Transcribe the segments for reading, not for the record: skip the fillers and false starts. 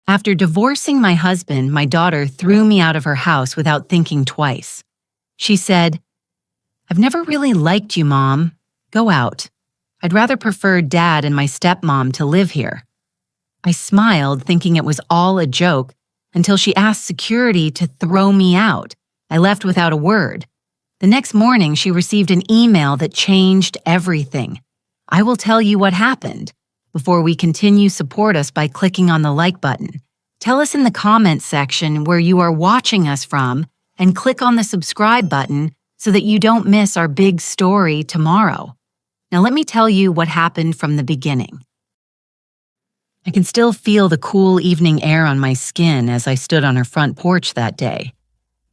After divorcing my husband, my daughter threw me out of her house without thinking twice. She said, "I've never really liked you, Mom. Go out. I'd rather prefer Dad and my stepmom to live here." I smiled, thinking it was all a joke, until she asked security to throw me out. I left without a word. The next morning, she received an email that changed everything. I will tell you what happened. Before we continue, support us by clicking on the like button. Tell us in the comments section where you are watching us from, and click on the subscribe button so that you don't miss our big story tomorrow. Now let me tell you what happened from the beginning. I can still feel the cool evening air on my skin as I stood on her front porch that day.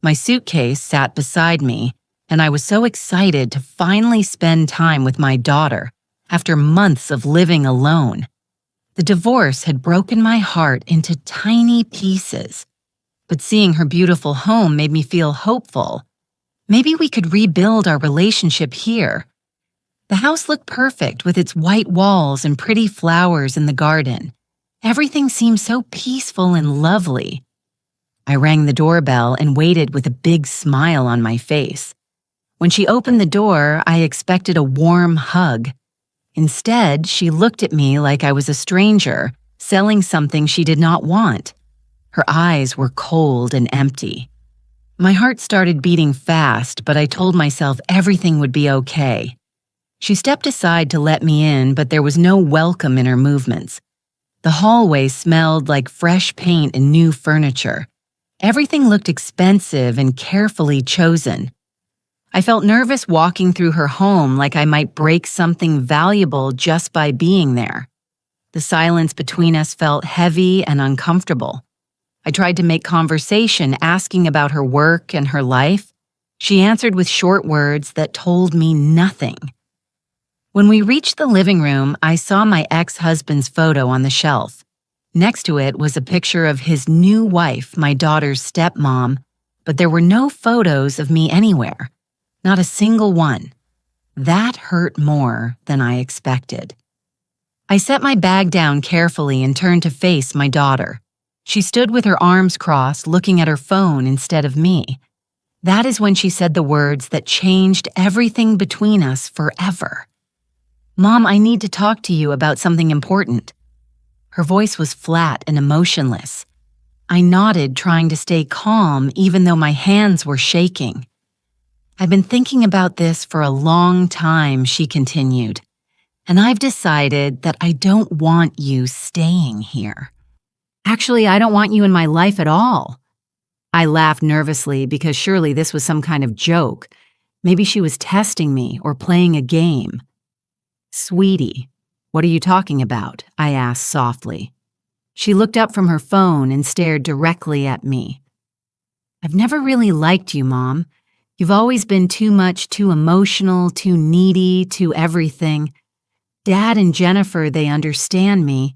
My suitcase sat beside me, and I was so excited to finally spend time with my daughter after months of living alone. The divorce had broken my heart into tiny pieces, but seeing her beautiful home made me feel hopeful. Maybe we could rebuild our relationship here. The house looked perfect with its white walls and pretty flowers in the garden. Everything seemed so peaceful and lovely. I rang the doorbell and waited with a big smile on my face. When she opened the door, I expected a warm hug. Instead, she looked at me like I was a stranger, selling something she did not want. Her eyes were cold and empty. My heart started beating fast, but I told myself everything would be okay. She stepped aside to let me in, but there was no welcome in her movements. The hallway smelled like fresh paint and new furniture. Everything looked expensive and carefully chosen. I felt nervous walking through her home, like I might break something valuable just by being there. The silence between us felt heavy and uncomfortable. I tried to make conversation, asking about her work and her life. She answered with short words that told me nothing. When we reached the living room, I saw my ex-husband's photo on the shelf. Next to it was a picture of his new wife, my daughter's stepmom, but there were no photos of me anywhere. Not a single one. That hurt more than I expected. I set my bag down carefully and turned to face my daughter. She stood with her arms crossed, looking at her phone instead of me. That is when she said the words that changed everything between us forever. "Mom, I need to talk to you about something important." Her voice was flat and emotionless. I nodded, trying to stay calm even though my hands were shaking. "I've been thinking about this for a long time," she continued, "and I've decided that I don't want you staying here. Actually, I don't want you in my life at all." I laughed nervously because surely this was some kind of joke. Maybe she was testing me or playing a game. "Sweetie, what are you talking about?" I asked softly. She looked up from her phone and stared directly at me. "I've never really liked you, Mom. You've always been too much, too emotional, too needy, too everything. Dad and Jennifer, they understand me.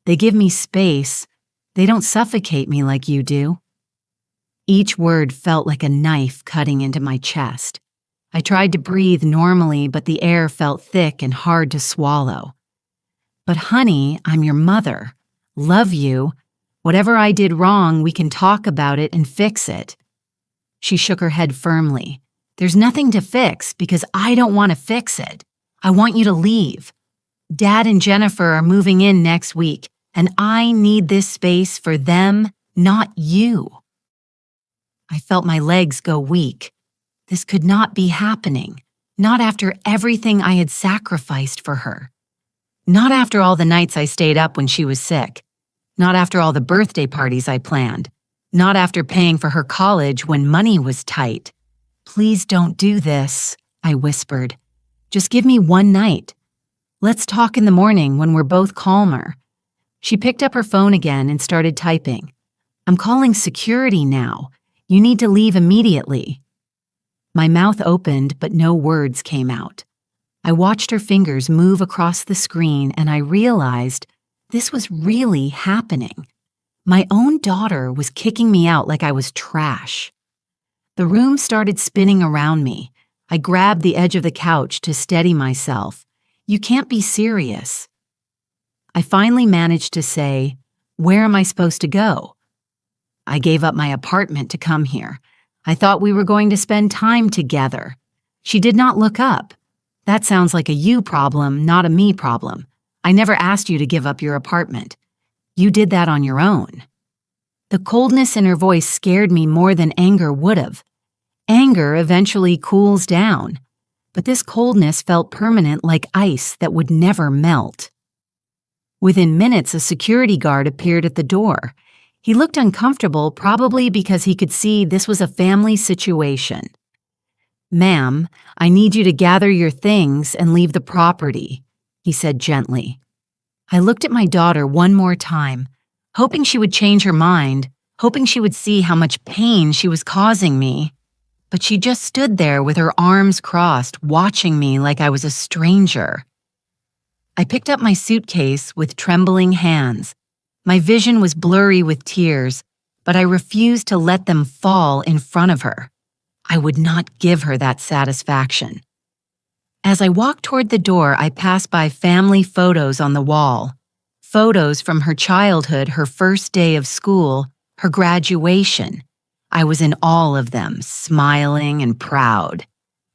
They give me space. They don't suffocate me like you do." Each word felt like a knife cutting into my chest. I tried to breathe normally, but the air felt thick and hard to swallow. "But honey, I'm your mother. Love you. Whatever I did wrong, we can talk about it and fix it." She shook her head firmly. "There's nothing to fix because I don't want to fix it. I want you to leave. Dad and Jennifer are moving in next week, and I need this space for them, not you." I felt my legs go weak. This could not be happening. Not after everything I had sacrificed for her. Not after all the nights I stayed up when she was sick. Not after all the birthday parties I planned. Not after paying for her college when money was tight. "Please don't do this," I whispered. "Just give me one night. Let's talk in the morning when we're both calmer." She picked up her phone again and started typing. "I'm calling security now. You need to leave immediately." My mouth opened, but no words came out. I watched her fingers move across the screen, and I realized this was really happening. My own daughter was kicking me out like I was trash. The room started spinning around me. I grabbed the edge of the couch to steady myself. "You can't be serious." I finally managed to say, Where am I supposed to go? I gave up my apartment to come here. I thought we were going to spend time together. She did not look up. That sounds like a you problem, not a me problem. I never asked you to give up your apartment. You did that on your own. The coldness in her voice scared me more than anger would have. Anger eventually cools down, but this coldness felt permanent, like ice that would never melt. Within minutes, a security guard appeared at the door. He looked uncomfortable, probably because he could see this was a family situation. "Ma'am, I need you to gather your things and leave the property," he said gently. I looked at my daughter one more time, hoping she would change her mind, hoping she would see how much pain she was causing me. But she just stood there with her arms crossed, watching me like I was a stranger. I picked up my suitcase with trembling hands. My vision was blurry with tears, but I refused to let them fall in front of her. I would not give her that satisfaction. As I walked toward the door, I passed by family photos on the wall. Photos from her childhood, her first day of school, her graduation. I was in all of them, smiling and proud.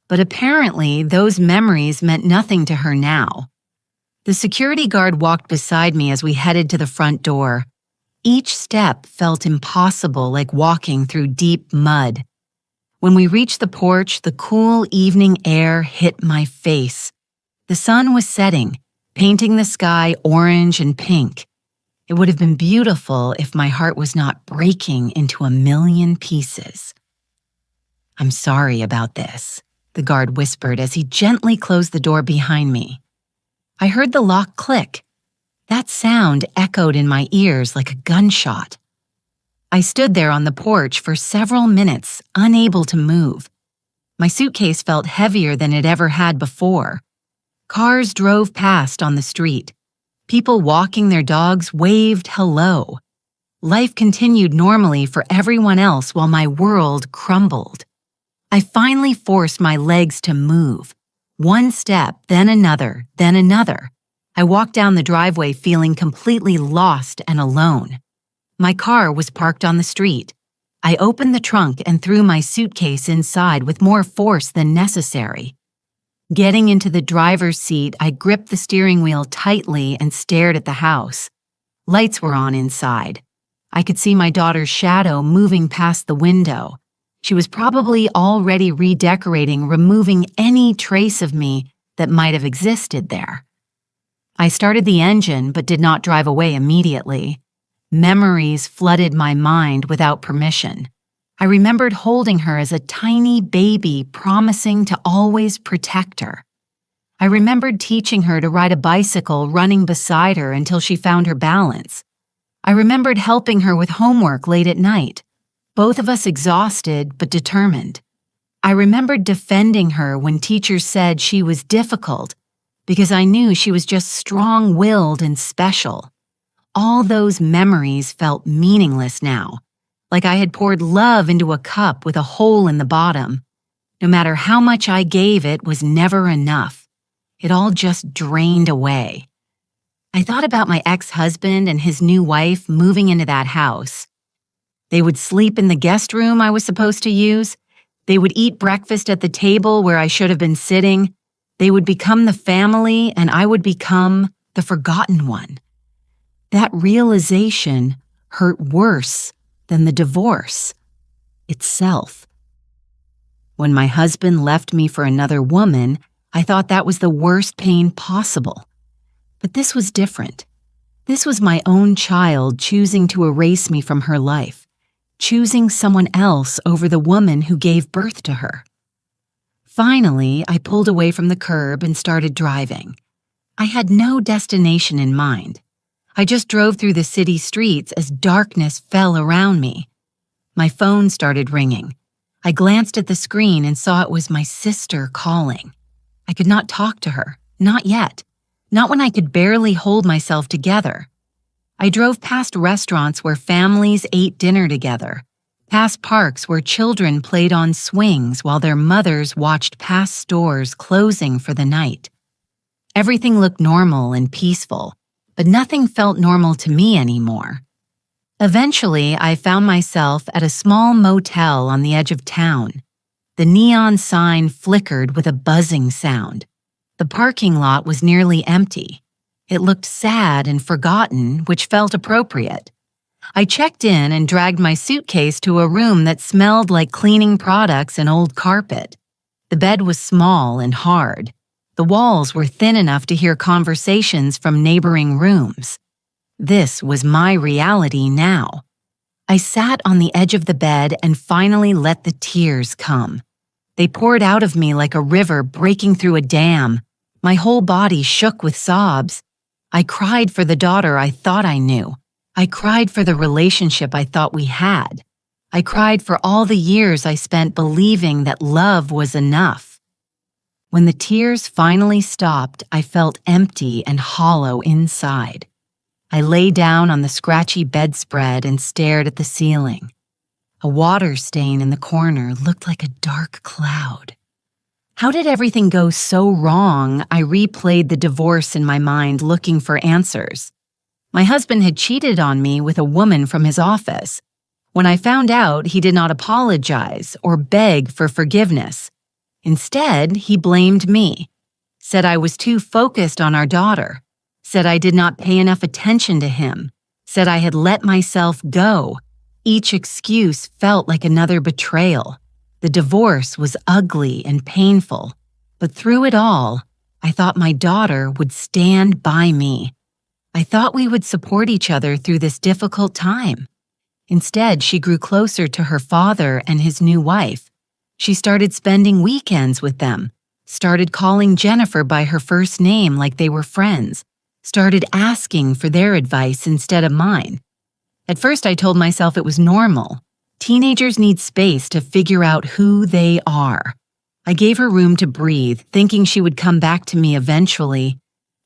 But apparently, those memories meant nothing to her now. The security guard walked beside me as we headed to the front door. Each step felt impossible, like walking through deep mud. When we reached the porch, the cool evening air hit my face. The sun was setting, painting the sky orange and pink. It would have been beautiful if my heart was not breaking into a million pieces. "I'm sorry about this," the guard whispered as he gently closed the door behind me. I heard the lock click. That sound echoed in my ears like a gunshot. I stood there on the porch for several minutes, unable to move. My suitcase felt heavier than it ever had before. Cars drove past on the street. People walking their dogs waved hello. Life continued normally for everyone else while my world crumbled. I finally forced my legs to move. One step, then another, then another. I walked down the driveway feeling completely lost and alone. My car was parked on the street. I opened the trunk and threw my suitcase inside with more force than necessary. Getting into the driver's seat, I gripped the steering wheel tightly and stared at the house. Lights were on inside. I could see my daughter's shadow moving past the window. She was probably already redecorating, removing any trace of me that might have existed there. I started the engine but did not drive away immediately. Memories flooded my mind without permission. I remembered holding her as a tiny baby, promising to always protect her. I remembered teaching her to ride a bicycle, running beside her until she found her balance. I remembered helping her with homework late at night, both of us exhausted but determined. I remembered defending her when teachers said she was difficult because I knew she was just strong-willed and special. All those memories felt meaningless now, like I had poured love into a cup with a hole in the bottom. No matter how much I gave, it was never enough. It all just drained away. I thought about my ex-husband and his new wife moving into that house. They would sleep in the guest room I was supposed to use. They would eat breakfast at the table where I should have been sitting. They would become the family, and I would become the forgotten one. That realization hurt worse than the divorce itself. When my husband left me for another woman, I thought that was the worst pain possible. But this was different. This was my own child choosing to erase me from her life, choosing someone else over the woman who gave birth to her. Finally, I pulled away from the curb and started driving. I had no destination in mind. I just drove through the city streets as darkness fell around me. My phone started ringing. I glanced at the screen and saw it was my sister calling. I could not talk to her, not yet, not when I could barely hold myself together. I drove past restaurants where families ate dinner together, past parks where children played on swings while their mothers watched past stores closing for the night. Everything looked normal and peaceful, but nothing felt normal to me anymore. Eventually, I found myself at a small motel on the edge of town. The neon sign flickered with a buzzing sound. The parking lot was nearly empty. It looked sad and forgotten, which felt appropriate. I checked in and dragged my suitcase to a room that smelled like cleaning products and old carpet. The bed was small and hard. The walls were thin enough to hear conversations from neighboring rooms. This was my reality now. I sat on the edge of the bed and finally let the tears come. They poured out of me like a river breaking through a dam. My whole body shook with sobs. I cried for the daughter I thought I knew. I cried for the relationship I thought we had. I cried for all the years I spent believing that love was enough. When the tears finally stopped, I felt empty and hollow inside. I lay down on the scratchy bedspread and stared at the ceiling. A water stain in the corner looked like a dark cloud. How did everything go so wrong? I replayed the divorce in my mind, looking for answers. My husband had cheated on me with a woman from his office. When I found out, he did not apologize or beg for forgiveness. Instead, he blamed me, said I was too focused on our daughter, said I did not pay enough attention to him, said I had let myself go. Each excuse felt like another betrayal. The divorce was ugly and painful, but through it all, I thought my daughter would stand by me. I thought we would support each other through this difficult time. Instead, she grew closer to her father and his new wife. She started spending weekends with them, started calling Jennifer by her first name like they were friends, started asking for their advice instead of mine. At first, I told myself it was normal. Teenagers need space to figure out who they are. I gave her room to breathe, thinking she would come back to me eventually,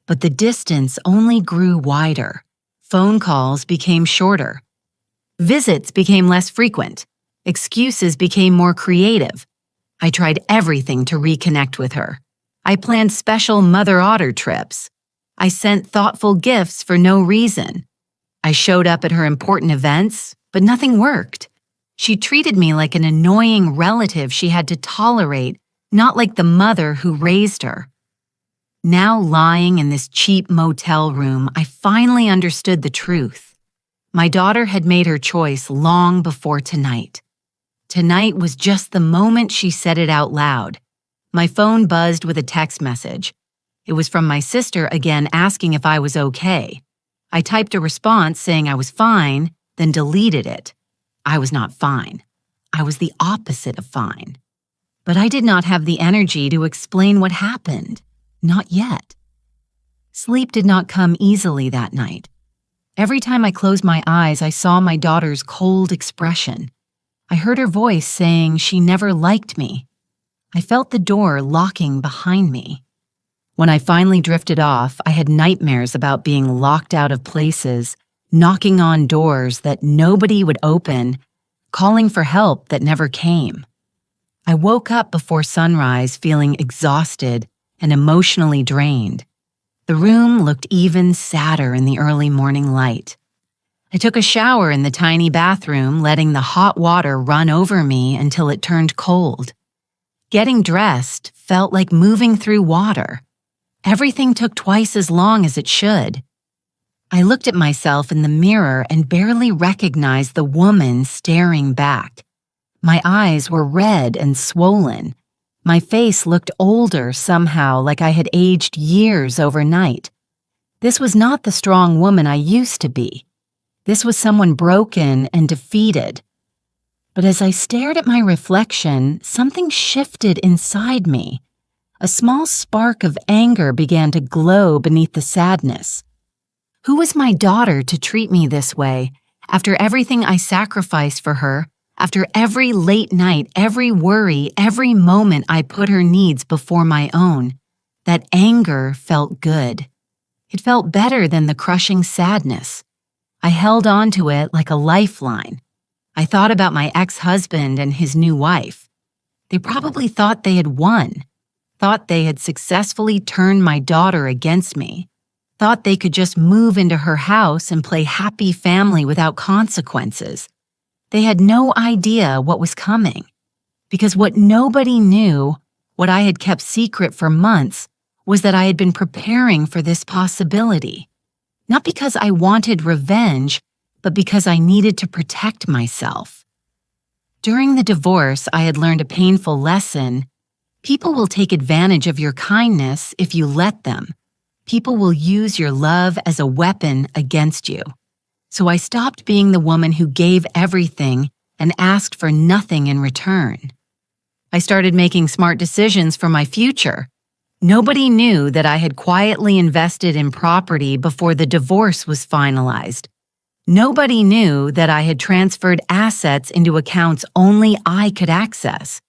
but the distance only grew wider. Phone calls became shorter. Visits became less frequent. Excuses became more creative. I tried everything to reconnect with her. I planned special mother otter trips. I sent thoughtful gifts for no reason. I showed up at her important events, but nothing worked. She treated me like an annoying relative she had to tolerate, not like the mother who raised her. Now lying in this cheap motel room, I finally understood the truth. My daughter had made her choice long before tonight. Tonight was just the moment she said it out loud. My phone buzzed with a text message. It was from my sister again asking if I was okay. I typed a response saying I was fine, then deleted it. I was not fine. I was the opposite of fine. But I did not have the energy to explain what happened. Not yet. Sleep did not come easily that night. Every time I closed my eyes, I saw my daughter's cold expression. I heard her voice saying she never liked me. I felt the door locking behind me. When I finally drifted off, I had nightmares about being locked out of places, knocking on doors that nobody would open, calling for help that never came. I woke up before sunrise feeling exhausted and emotionally drained. The room looked even sadder in the early morning light. I took a shower in the tiny bathroom, letting the hot water run over me until it turned cold. Getting dressed felt like moving through water. Everything took twice as long as it should. I looked at myself in the mirror and barely recognized the woman staring back. My eyes were red and swollen. My face looked older somehow, like I had aged years overnight. This was not the strong woman I used to be. This was someone broken and defeated. But as I stared at my reflection, something shifted inside me. A small spark of anger began to glow beneath the sadness. Who was my daughter to treat me this way, after everything I sacrificed for her? After every late night, every worry, every moment I put her needs before my own, that anger felt good. It felt better than the crushing sadness. I held on to it like a lifeline. I thought about my ex-husband and his new wife. They probably thought they had won, thought they had successfully turned my daughter against me. thought they could just move into her house and play happy family without consequences. They had no idea what was coming, because what nobody knew, what I had kept secret for months, was that I had been preparing for this possibility. Not because I wanted revenge, but because I needed to protect myself. During the divorce, I had learned a painful lesson. People will take advantage of your kindness if you let them. People will use your love as a weapon against you. So I stopped being the woman who gave everything and asked for nothing in return. I started making smart decisions for my future. Nobody knew that I had quietly invested in property before the divorce was finalized. Nobody knew that I had transferred assets into accounts only I could access.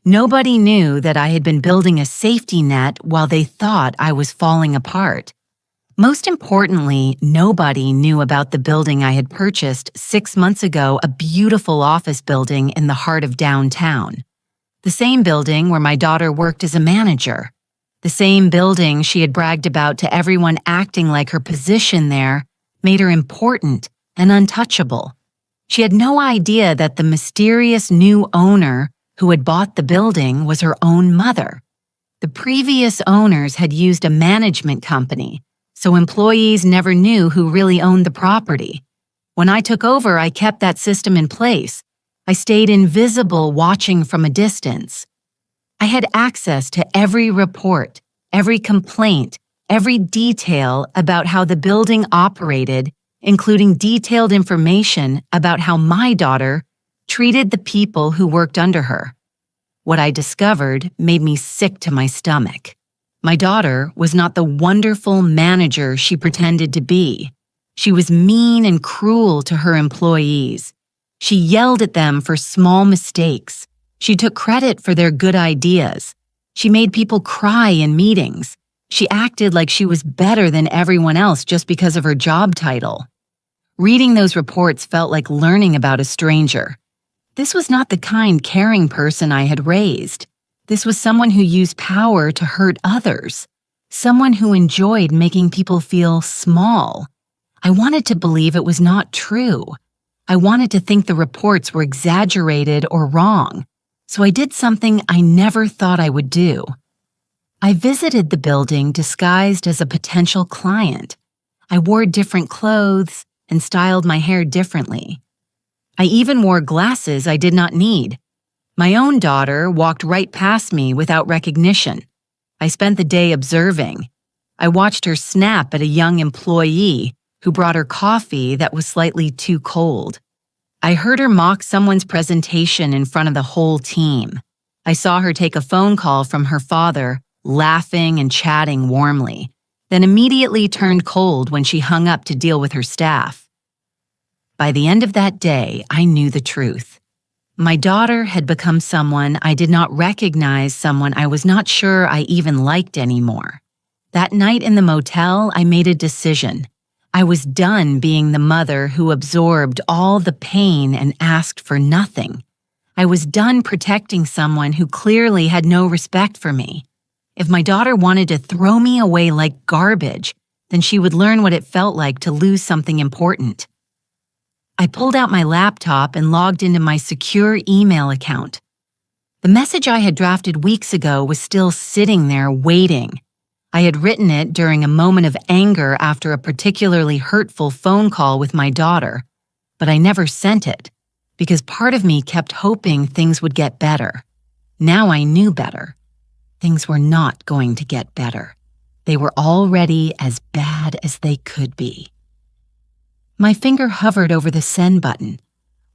Nobody knew that I had been building a safety net while they thought I was falling apart. Most importantly, nobody knew about the building I had purchased 6 months ago, a beautiful office building in the heart of downtown. The same building where my daughter worked as a manager. The same building she had bragged about to everyone, acting like her position there made her important and untouchable. She had no idea that the mysterious new owner who had bought the building was her own mother. The previous owners had used a management company, so employees never knew who really owned the property. When I took over, I kept that system in place. I stayed invisible, watching from a distance. I had access to every report, every complaint, every detail about how the building operated, including detailed information about how my daughter treated the people who worked under her. What I discovered made me sick to my stomach. My daughter was not the wonderful manager she pretended to be. She was mean and cruel to her employees. She yelled at them for small mistakes. She took credit for their good ideas. She made people cry in meetings. She acted like she was better than everyone else just because of her job title. Reading those reports felt like learning about a stranger. This was not the kind, caring person I had raised. This was someone who used power to hurt others. Someone who enjoyed making people feel small. I wanted to believe it was not true. I wanted to think the reports were exaggerated or wrong. So I did something I never thought I would do. I visited the building disguised as a potential client. I wore different clothes and styled my hair differently. I even wore glasses I did not need. My own daughter walked right past me without recognition. I spent the day observing. I watched her snap at a young employee who brought her coffee that was slightly too cold. I heard her mock someone's presentation in front of the whole team. I saw her take a phone call from her father, laughing and chatting warmly, then immediately turned cold when she hung up to deal with her staff. By the end of that day, I knew the truth. My daughter had become someone I did not recognize, someone I was not sure I even liked anymore. That night in the motel, I made a decision. I was done being the mother who absorbed all the pain and asked for nothing. I was done protecting someone who clearly had no respect for me. If my daughter wanted to throw me away like garbage, then she would learn what it felt like to lose something important. I pulled out my laptop and logged into my secure email account. The message I had drafted weeks ago was still sitting there waiting. I had written it during a moment of anger after a particularly hurtful phone call with my daughter, but I never sent it because part of me kept hoping things would get better. Now I knew better. Things were not going to get better. They were already as bad as they could be. My finger hovered over the send button.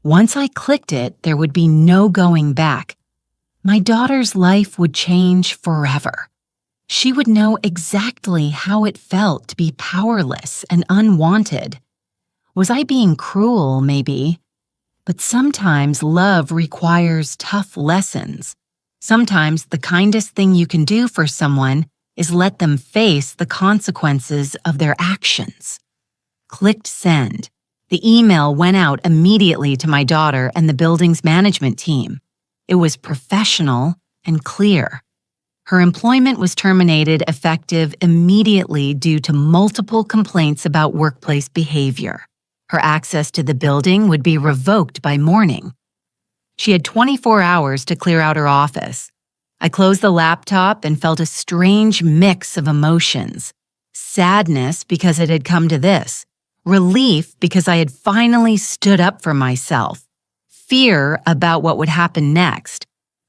Once I clicked it, there would be no going back. My daughter's life would change forever. She would know exactly how it felt to be powerless and unwanted. Was I being cruel, maybe? But sometimes love requires tough lessons. Sometimes the kindest thing you can do for someone is let them face the consequences of their actions. Clicked send. The email went out immediately to my daughter and the building's management team. It was professional and clear. Her employment was terminated effective immediately due to multiple complaints about workplace behavior. Her access to the building would be revoked by morning. She had 24 hours to clear out her office. I closed the laptop and felt a strange mix of emotions. Sadness because it had come to this. Relief because I had finally stood up for myself. Fear about what would happen next.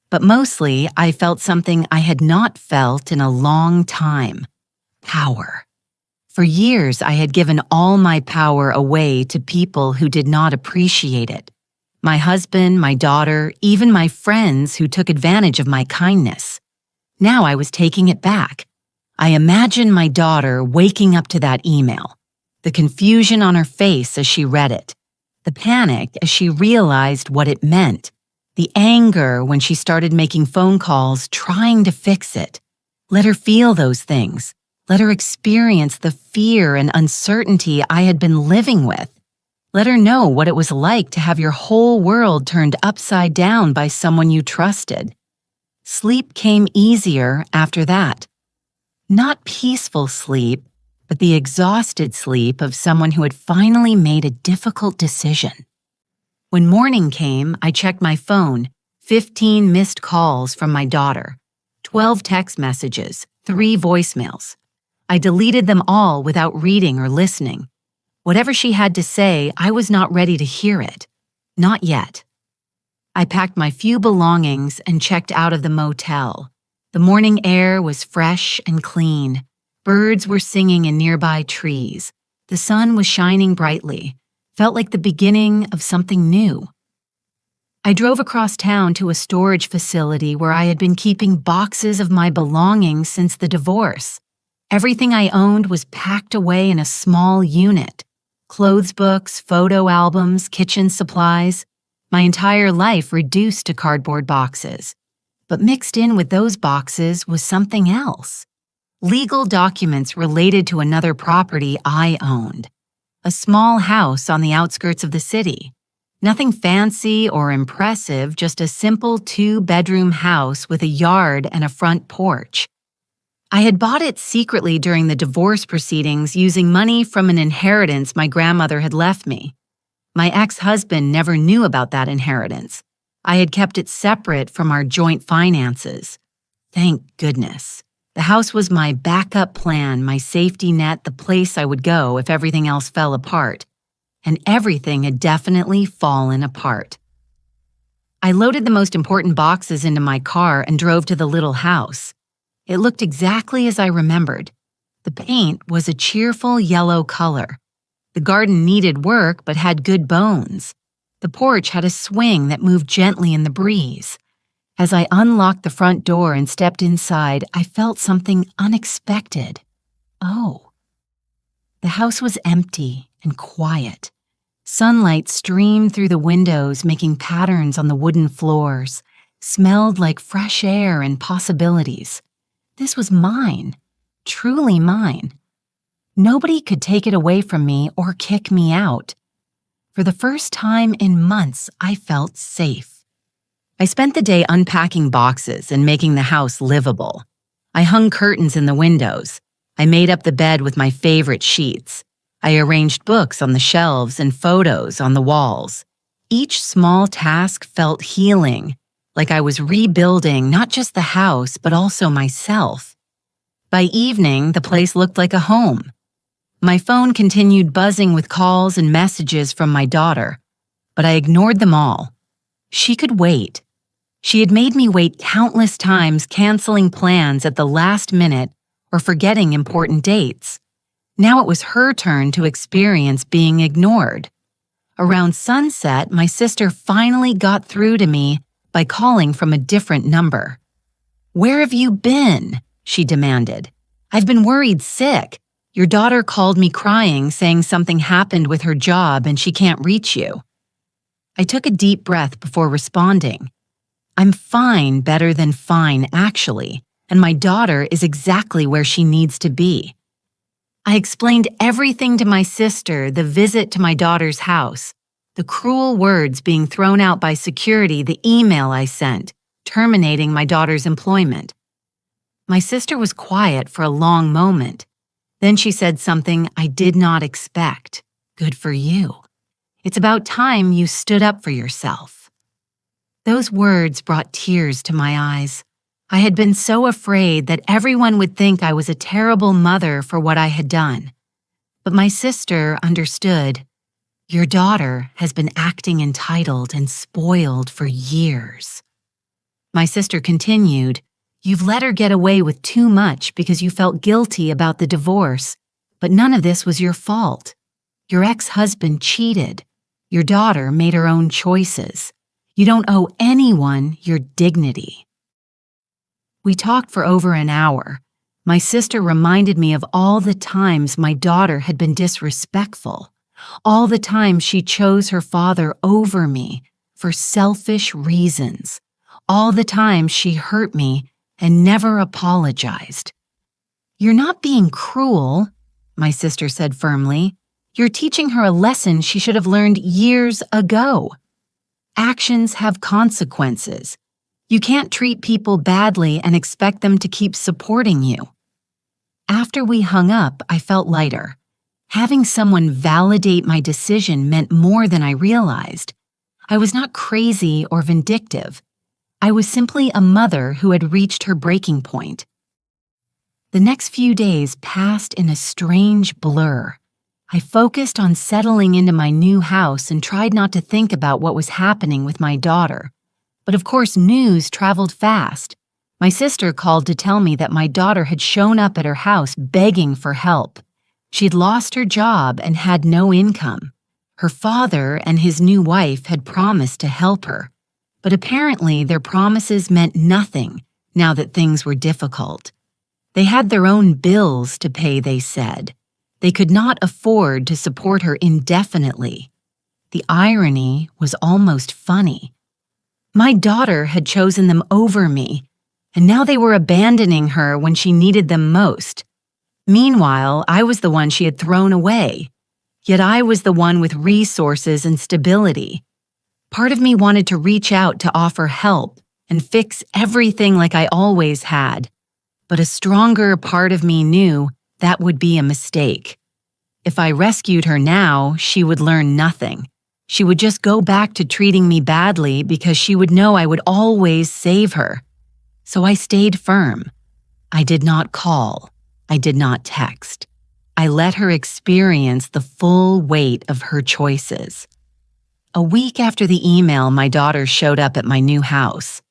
But mostly, I felt something I had not felt in a long time. Power. For years, I had given all my power away to people who did not appreciate it. My husband, my daughter, even my friends who took advantage of my kindness. Now I was taking it back. I imagined my daughter waking up to that email, the confusion on her face as she read it, the panic as she realized what it meant, the anger when she started making phone calls trying to fix it. Let her feel those things. Let her experience the fear and uncertainty I had been living with. Let her know what it was like to have your whole world turned upside down by someone you trusted. Sleep came easier after that. Not peaceful sleep, but the exhausted sleep of someone who had finally made a difficult decision. When morning came, I checked my phone, 15 missed calls from my daughter, 12 text messages, 3 voicemails. I deleted them all without reading or listening. Whatever she had to say, I was not ready to hear it. Not yet. I packed my few belongings and checked out of the motel. The morning air was fresh and clean. Birds were singing in nearby trees. The sun was shining brightly. Felt like the beginning of something new. I drove across town to a storage facility where I had been keeping boxes of my belongings since the divorce. Everything I owned was packed away in a small unit. Clothes books, photo albums, kitchen supplies. My entire life reduced to cardboard boxes. But mixed in with those boxes was something else. Legal documents related to another property I owned. A small house on the outskirts of the city. Nothing fancy or impressive, just a simple 2-bedroom house with a yard and a front porch. I had bought it secretly during the divorce proceedings using money from an inheritance my grandmother had left me. My ex-husband never knew about that inheritance. I had kept it separate from our joint finances. Thank goodness. The house was my backup plan, my safety net, the place I would go if everything else fell apart. And everything had definitely fallen apart. I loaded the most important boxes into my car and drove to the little house. It looked exactly as I remembered. The paint was a cheerful yellow color. The garden needed work but had good bones. The porch had a swing that moved gently in the breeze. As I unlocked the front door and stepped inside, I felt something unexpected. Oh. The house was empty and quiet. Sunlight streamed through the windows, making patterns on the wooden floors. Smelled like fresh air and possibilities. This was mine, truly mine. Nobody could take it away from me or kick me out. For the first time in months, I felt safe. I spent the day unpacking boxes and making the house livable. I hung curtains in the windows. I made up the bed with my favorite sheets. I arranged books on the shelves and photos on the walls. Each small task felt healing, like I was rebuilding not just the house, but also myself. By evening, the place looked like a home. My phone continued buzzing with calls and messages from my daughter, but I ignored them all. She could wait. She had made me wait countless times, canceling plans at the last minute or forgetting important dates. Now it was her turn to experience being ignored. Around sunset, my sister finally got through to me by calling from a different number. "Where have you been?" she demanded. "I've been worried sick. Your daughter called me crying, saying something happened with her job and she can't reach you." I took a deep breath before responding. "I'm fine, better than fine, actually, and my daughter is exactly where she needs to be." I explained everything to my sister, the visit to my daughter's house, the cruel words being thrown out by security, the email I sent, terminating my daughter's employment. My sister was quiet for a long moment. Then she said something I did not expect. Good for you. It's about time you stood up for yourself. Those words brought tears to my eyes. I had been so afraid that everyone would think I was a terrible mother for what I had done. But my sister understood. Your daughter has been acting entitled and spoiled for years. My sister continued, You've let her get away with too much because you felt guilty about the divorce, but none of this was your fault. Your ex-husband cheated. Your daughter made her own choices. You don't owe anyone your dignity. We talked for over an hour. My sister reminded me of all the times my daughter had been disrespectful, all the times she chose her father over me for selfish reasons, all the times she hurt me and never apologized. You're not being cruel, my sister said firmly. You're teaching her a lesson she should have learned years ago. Actions have consequences. You can't treat people badly and expect them to keep supporting you. After we hung up, I felt lighter. Having someone validate my decision meant more than I realized. I was not crazy or vindictive. I was simply a mother who had reached her breaking point. The next few days passed in a strange blur. I focused on settling into my new house and tried not to think about what was happening with my daughter. But of course, news traveled fast. My sister called to tell me that my daughter had shown up at her house begging for help. She'd lost her job and had no income. Her father and his new wife had promised to help her, but apparently their promises meant nothing now that things were difficult. They had their own bills to pay, they said. They could not afford to support her indefinitely. The irony was almost funny. My daughter had chosen them over me, and now they were abandoning her when she needed them most. Meanwhile, I was the one she had thrown away. Yet I was the one with resources and stability. Part of me wanted to reach out to offer help and fix everything like I always had. But a stronger part of me knew that would be a mistake. If I rescued her now, she would learn nothing. She would just go back to treating me badly because she would know I would always save her. So I stayed firm. I did not call. I did not text. I let her experience the full weight of her choices. A week after the email, my daughter showed up at my new house.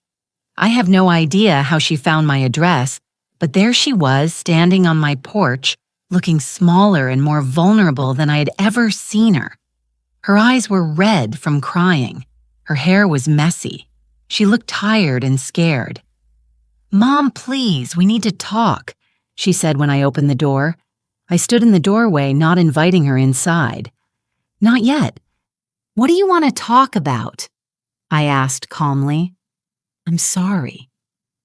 I have no idea how she found my address, but there she was standing on my porch, looking smaller and more vulnerable than I had ever seen her. Her eyes were red from crying. Her hair was messy. She looked tired and scared. "Mom, please, we need to talk," she said when I opened the door. I stood in the doorway, not inviting her inside. "Not yet. What do you want to talk about?" I asked calmly. "I'm sorry.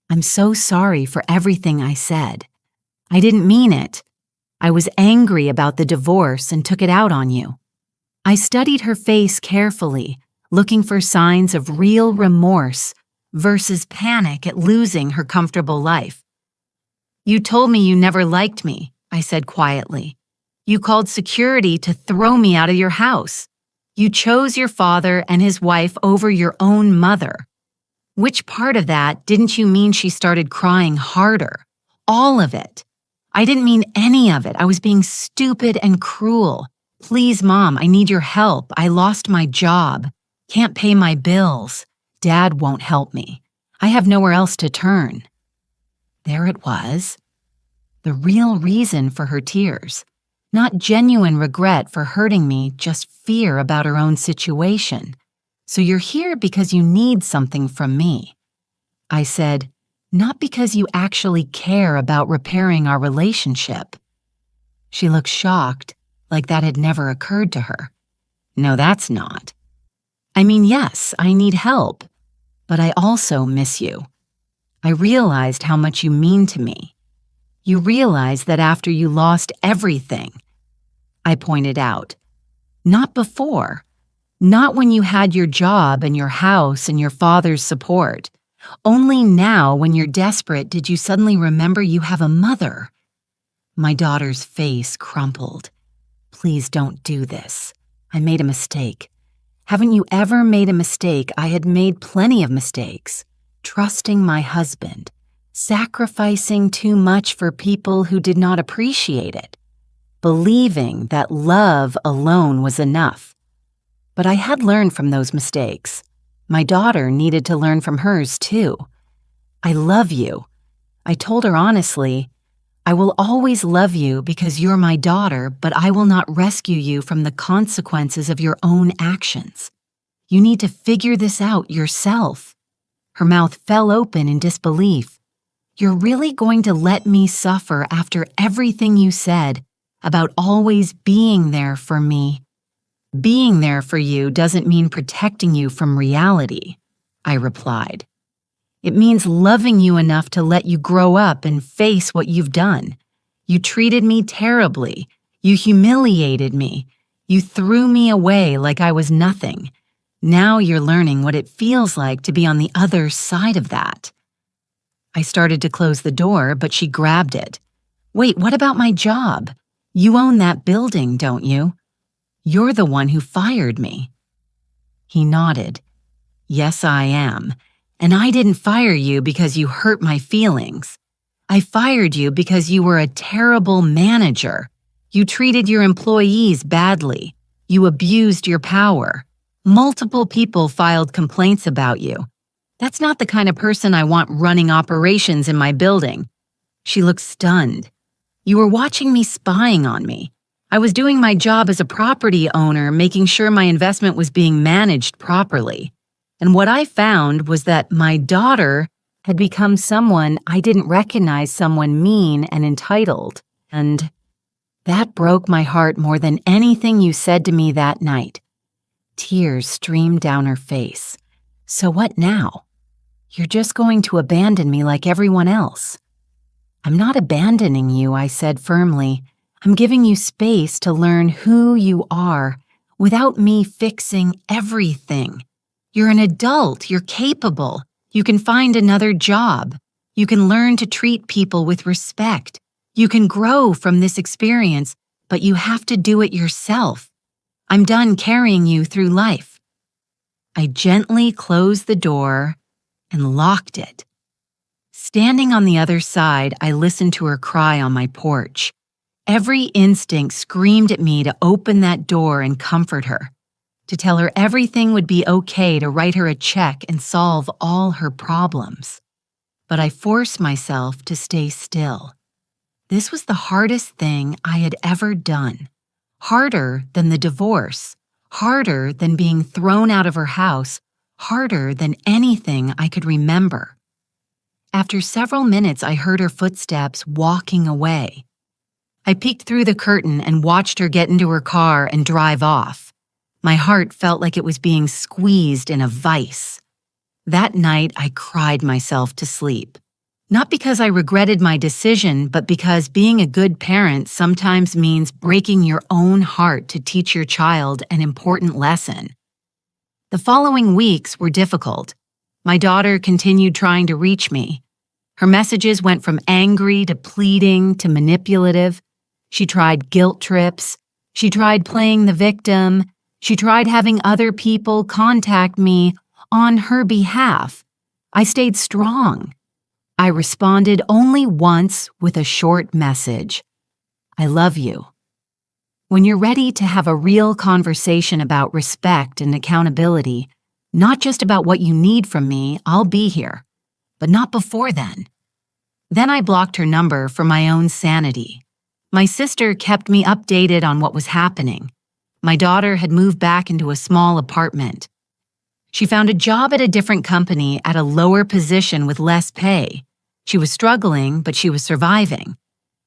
I'm so sorry for everything I said. I didn't mean it. I was angry about the divorce and took it out on you." I studied her face carefully, looking for signs of real remorse versus panic at losing her comfortable life. "You told me you never liked me," I said quietly. "You called security to throw me out of your house. You chose your father and his wife over your own mother. Which part of that didn't you mean she started crying harder? All of it. I didn't mean any of it. I was being stupid and cruel. Please, Mom, I need your help. I lost my job. Can't pay my bills. Dad won't help me. I have nowhere else to turn." There it was. The real reason for her tears. Not genuine regret for hurting me, just fear about her own situation. "So you're here because you need something from me." I said, "Not because you actually care about repairing our relationship." She looked shocked, like that had never occurred to her. "No, that's not. I mean, yes, I need help, but I also miss you. I realized how much you mean to me. You realized that after you lost everything," I pointed out. "Not before. Not when you had your job and your house and your father's support. Only now, when you're desperate, did you suddenly remember you have a mother." My daughter's face crumpled. "Please don't do this. I made a mistake." "Haven't you ever made a mistake?" I had made plenty of mistakes. Trusting my husband, sacrificing too much for people who did not appreciate it, believing that love alone was enough. But I had learned from those mistakes. My daughter needed to learn from hers too. "I love you." I told her honestly, "I will always love you because you're my daughter, but I will not rescue you from the consequences of your own actions. You need to figure this out yourself." Her mouth fell open in disbelief. "You're really going to let me suffer after everything you said about always being there for me?" "Being there for you doesn't mean protecting you from reality," I replied. "It means loving you enough to let you grow up and face what you've done. You treated me terribly. You humiliated me. You threw me away like I was nothing. Now you're learning what it feels like to be on the other side of that." I started to close the door, but she grabbed it. "Wait, what about my job? You own that building, don't you? You're the one who fired me." He nodded. "Yes, I am. And I didn't fire you because you hurt my feelings. I fired you because you were a terrible manager. You treated your employees badly. You abused your power. Multiple people filed complaints about you. That's not the kind of person I want running operations in my building." She looked stunned. "You were watching me spying on me. I was doing my job as a property owner, making sure my investment was being managed properly. And what I found was that my daughter had become someone I didn't recognize, someone mean and entitled. And that broke my heart more than anything you said to me that night." Tears streamed down her face. "So what now? You're just going to abandon me like everyone else." "I'm not abandoning you," I said firmly. "I'm giving you space to learn who you are without me fixing everything. You're an adult. You're capable. You can find another job. You can learn to treat people with respect. You can grow from this experience, but you have to do it yourself. I'm done carrying you through life." I gently closed the door and locked it. Standing on the other side, I listened to her cry on my porch. Every instinct screamed at me to open that door and comfort her, to tell her everything would be okay, to write her a check and solve all her problems. But I forced myself to stay still. This was the hardest thing I had ever done. Harder than the divorce, harder than being thrown out of her house, harder than anything I could remember. After several minutes, I heard her footsteps walking away. I peeked through the curtain and watched her get into her car and drive off. My heart felt like it was being squeezed in a vice. That night, I cried myself to sleep. Not because I regretted my decision, but because being a good parent sometimes means breaking your own heart to teach your child an important lesson. The following weeks were difficult. My daughter continued trying to reach me. Her messages went from angry to pleading to manipulative. She tried guilt trips. She tried playing the victim. She tried having other people contact me on her behalf. I stayed strong. I responded only once with a short message. "I love you." When you're ready to have a real conversation about respect and accountability, not just about what you need from me, I'll be here. But not before then. Then I blocked her number for my own sanity. My sister kept me updated on what was happening. My daughter had moved back into a small apartment. She found a job at a different company at a lower position with less pay. She was struggling, but she was surviving.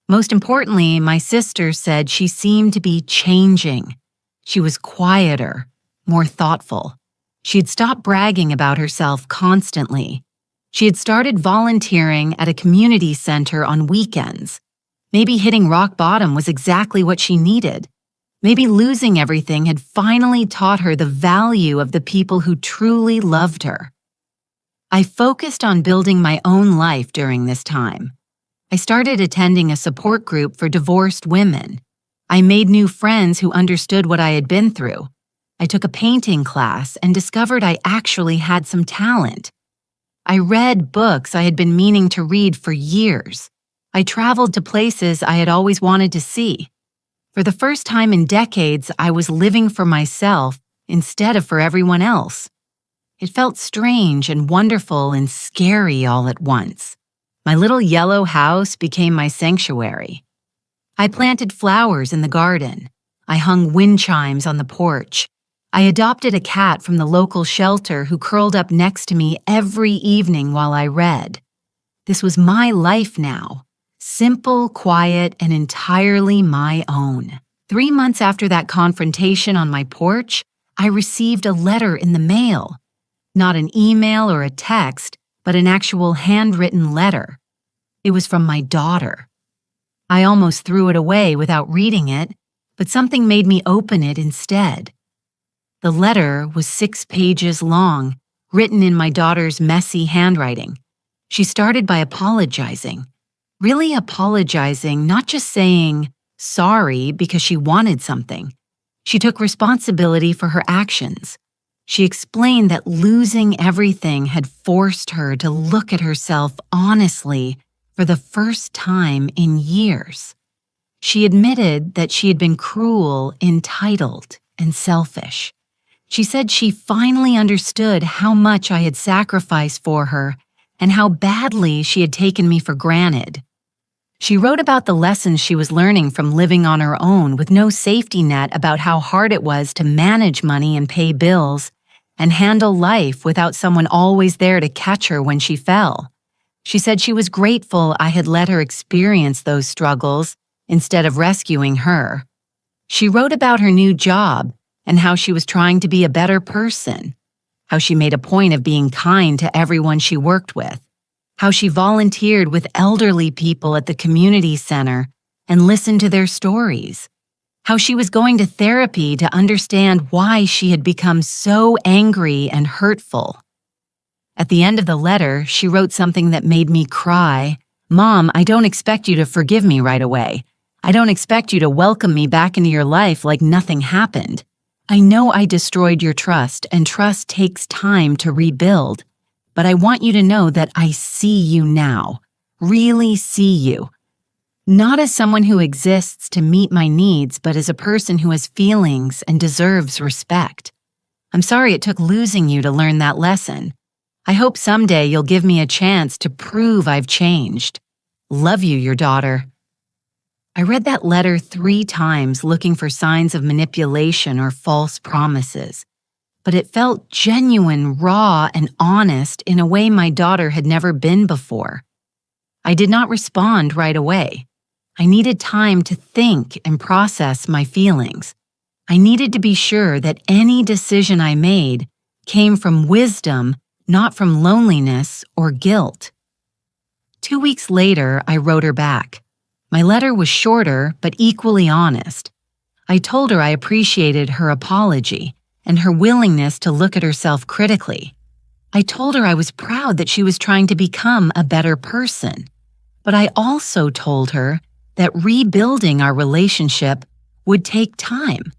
Most importantly, my sister said she seemed to be changing. She was quieter, more thoughtful. She had stopped bragging about herself constantly. She had started volunteering at a community center on weekends. Maybe hitting rock bottom was exactly what she needed. Maybe losing everything had finally taught her the value of the people who truly loved her. I focused on building my own life during this time. I started attending a support group for divorced women. I made new friends who understood what I had been through. I took a painting class and discovered I actually had some talent. I read books I had been meaning to read for years. I traveled to places I had always wanted to see. For the first time in decades, I was living for myself instead of for everyone else. It felt strange and wonderful and scary all at once. My little yellow house became my sanctuary. I planted flowers in the garden. I hung wind chimes on the porch. I adopted a cat from the local shelter who curled up next to me every evening while I read. This was my life now, simple, quiet, and entirely my own. 3 months after that confrontation on my porch, I received a letter in the mail. Not an email or a text, but an actual handwritten letter. It was from my daughter. I almost threw it away without reading it, but something made me open it instead. The letter was 6 pages long, written in my daughter's messy handwriting. She started by apologizing. Really apologizing, not just saying sorry because she wanted something. She took responsibility for her actions. She explained that losing everything had forced her to look at herself honestly for the first time in years. She admitted that she had been cruel, entitled, and selfish. She said she finally understood how much I had sacrificed for her and how badly she had taken me for granted. She wrote about the lessons she was learning from living on her own with no safety net about how hard it was to manage money and pay bills and handle life without someone always there to catch her when she fell. She said she was grateful I had let her experience those struggles instead of rescuing her. She wrote about her new job and how she was trying to be a better person, how she made a point of being kind to everyone she worked with, how she volunteered with elderly people at the community center and listened to their stories, how she was going to therapy to understand why she had become so angry and hurtful. At the end of the letter, she wrote something that made me cry. "Mom, I don't expect you to forgive me right away. I don't expect you to welcome me back into your life like nothing happened. I know I destroyed your trust, and trust takes time to rebuild. But I want you to know that I see you now, really see you. Not as someone who exists to meet my needs, but as a person who has feelings and deserves respect. I'm sorry it took losing you to learn that lesson. I hope someday you'll give me a chance to prove I've changed. Love you, your daughter." I read that letter 3 times looking for signs of manipulation or false promises, but it felt genuine, raw, and honest in a way my daughter had never been before. I did not respond right away. I needed time to think and process my feelings. I needed to be sure that any decision I made came from wisdom, not from loneliness or guilt. 2 weeks later, I wrote her back. My letter was shorter, but equally honest. I told her I appreciated her apology and her willingness to look at herself critically. I told her I was proud that she was trying to become a better person. But I also told her that rebuilding our relationship would take time,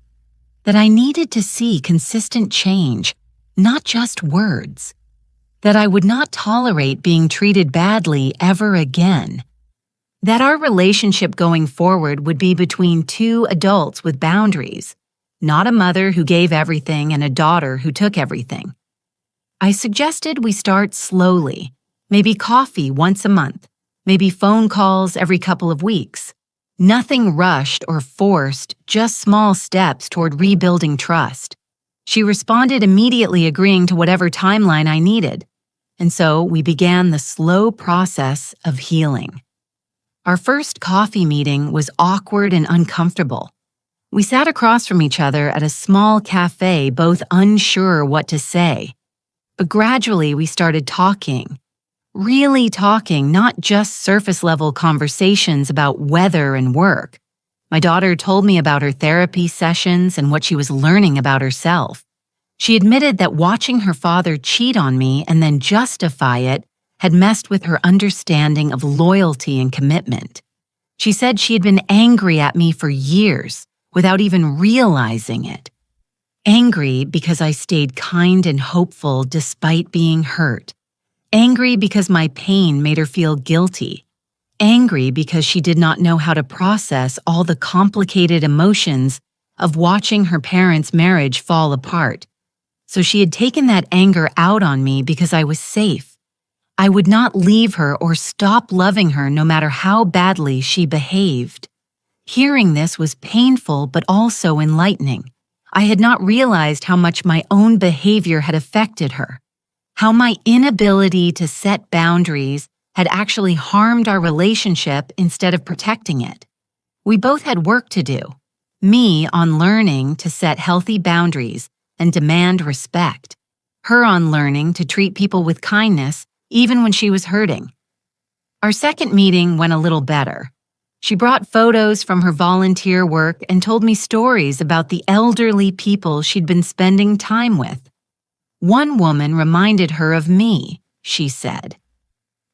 that I needed to see consistent change, not just words, that I would not tolerate being treated badly ever again, that our relationship going forward would be between 2 adults with boundaries, not a mother who gave everything and a daughter who took everything. I suggested we start slowly, maybe coffee once a month, maybe phone calls every couple of weeks. Nothing rushed or forced, just small steps toward rebuilding trust. She responded immediately agreeing to whatever timeline I needed, and so we began the slow process of healing. Our first coffee meeting was awkward and uncomfortable. We sat across from each other at a small cafe, both unsure what to say. But gradually we started talking. Really talking, not just surface-level conversations about weather and work. My daughter told me about her therapy sessions and what she was learning about herself. She admitted that watching her father cheat on me and then justify it had messed with her understanding of loyalty and commitment. She said she had been angry at me for years without even realizing it. Angry because I stayed kind and hopeful despite being hurt. Angry because my pain made her feel guilty. Angry because she did not know how to process all the complicated emotions of watching her parents' marriage fall apart. So she had taken that anger out on me because I was safe. I would not leave her or stop loving her no matter how badly she behaved. Hearing this was painful but also enlightening. I had not realized how much my own behavior had affected her, how my inability to set boundaries had actually harmed our relationship instead of protecting it. We both had work to do. Me on learning to set healthy boundaries and demand respect. Her on learning to treat people with kindness even when she was hurting. Our second meeting went a little better. She brought photos from her volunteer work and told me stories about the elderly people she'd been spending time with. One woman reminded her of me, she said.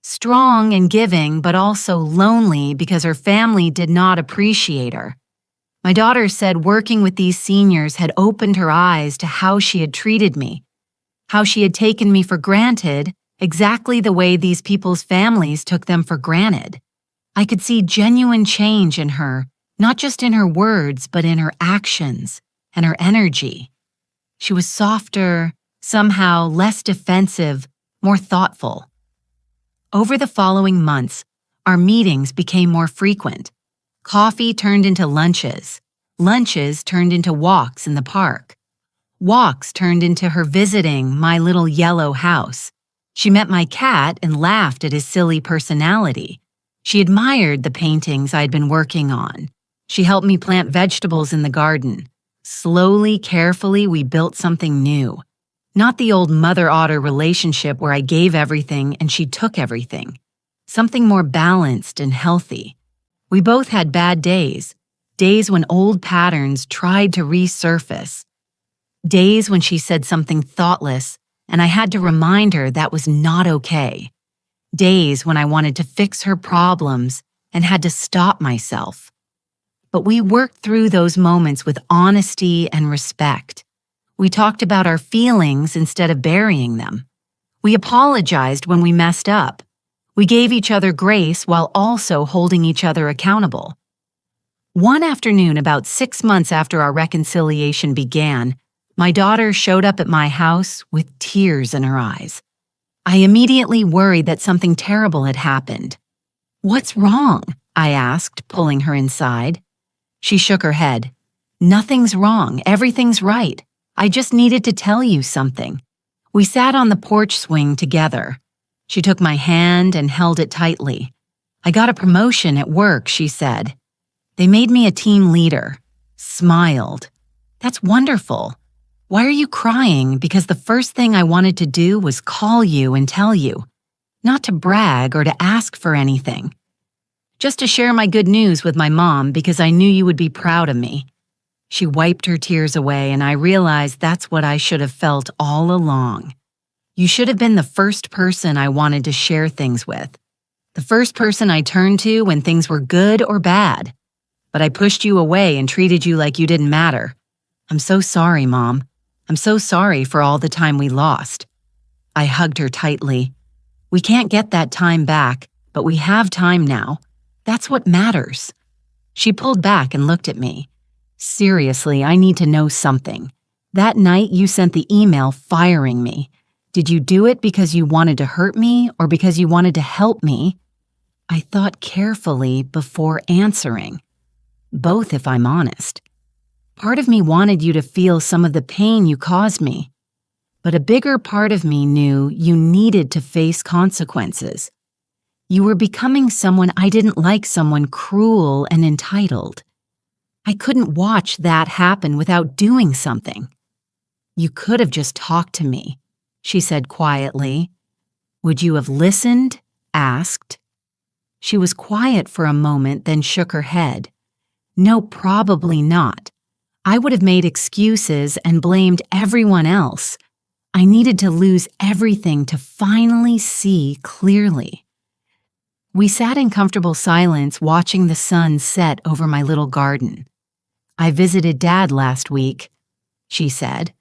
Strong and giving, but also lonely because her family did not appreciate her. My daughter said working with these seniors had opened her eyes to how she had treated me, how she had taken me for granted exactly the way these people's families took them for granted. I could see genuine change in her, not just in her words, but in her actions and her energy. She was softer, somehow less defensive, more thoughtful. Over the following months, our meetings became more frequent. Coffee turned into lunches. Lunches turned into walks in the park. Walks turned into her visiting my little yellow house. She met my cat and laughed at his silly personality. She admired the paintings I'd been working on. She helped me plant vegetables in the garden. Slowly, carefully, we built something new. Not the old mother-otter relationship where I gave everything and she took everything. Something more balanced and healthy. We both had bad days. Days when old patterns tried to resurface. Days when she said something thoughtless and I had to remind her that was not okay. Days when I wanted to fix her problems and had to stop myself. But we worked through those moments with honesty and respect. We talked about our feelings instead of burying them. We apologized when we messed up. We gave each other grace while also holding each other accountable. One afternoon, about 6 months after our reconciliation began, my daughter showed up at my house with tears in her eyes. I immediately worried that something terrible had happened. "What's wrong?" I asked, pulling her inside. She shook her head. "Nothing's wrong. Everything's right. I just needed to tell you something." We sat on the porch swing together. She took my hand and held it tightly. "I got a promotion at work," she said. "They made me a team leader." Smiled. "That's wonderful. Why are you crying?" "Because the first thing I wanted to do was call you and tell you. Not to brag or to ask for anything. Just to share my good news with my mom because I knew you would be proud of me." She wiped her tears away and I realized that's what I should have felt all along. You should have been the first person I wanted to share things with. The first person I turned to when things were good or bad. But I pushed you away and treated you like you didn't matter. I'm so sorry, Mom. I'm so sorry for all the time we lost. I hugged her tightly. We can't get that time back, but we have time now. That's what matters. She pulled back and looked at me. Seriously, I need to know something. That night you sent the email firing me. Did you do it because you wanted to hurt me or because you wanted to help me? I thought carefully before answering. Both, if I'm honest. Part of me wanted you to feel some of the pain you caused me. But a bigger part of me knew you needed to face consequences. You were becoming someone I didn't like, someone cruel and entitled. I couldn't watch that happen without doing something. You could have just talked to me, she said quietly. Would you have listened? Asked. She was quiet for a moment, then shook her head. No, probably not. I would have made excuses and blamed everyone else. I needed to lose everything to finally see clearly. We sat in comfortable silence watching the sun set over my little garden. "I visited Dad last week," she said.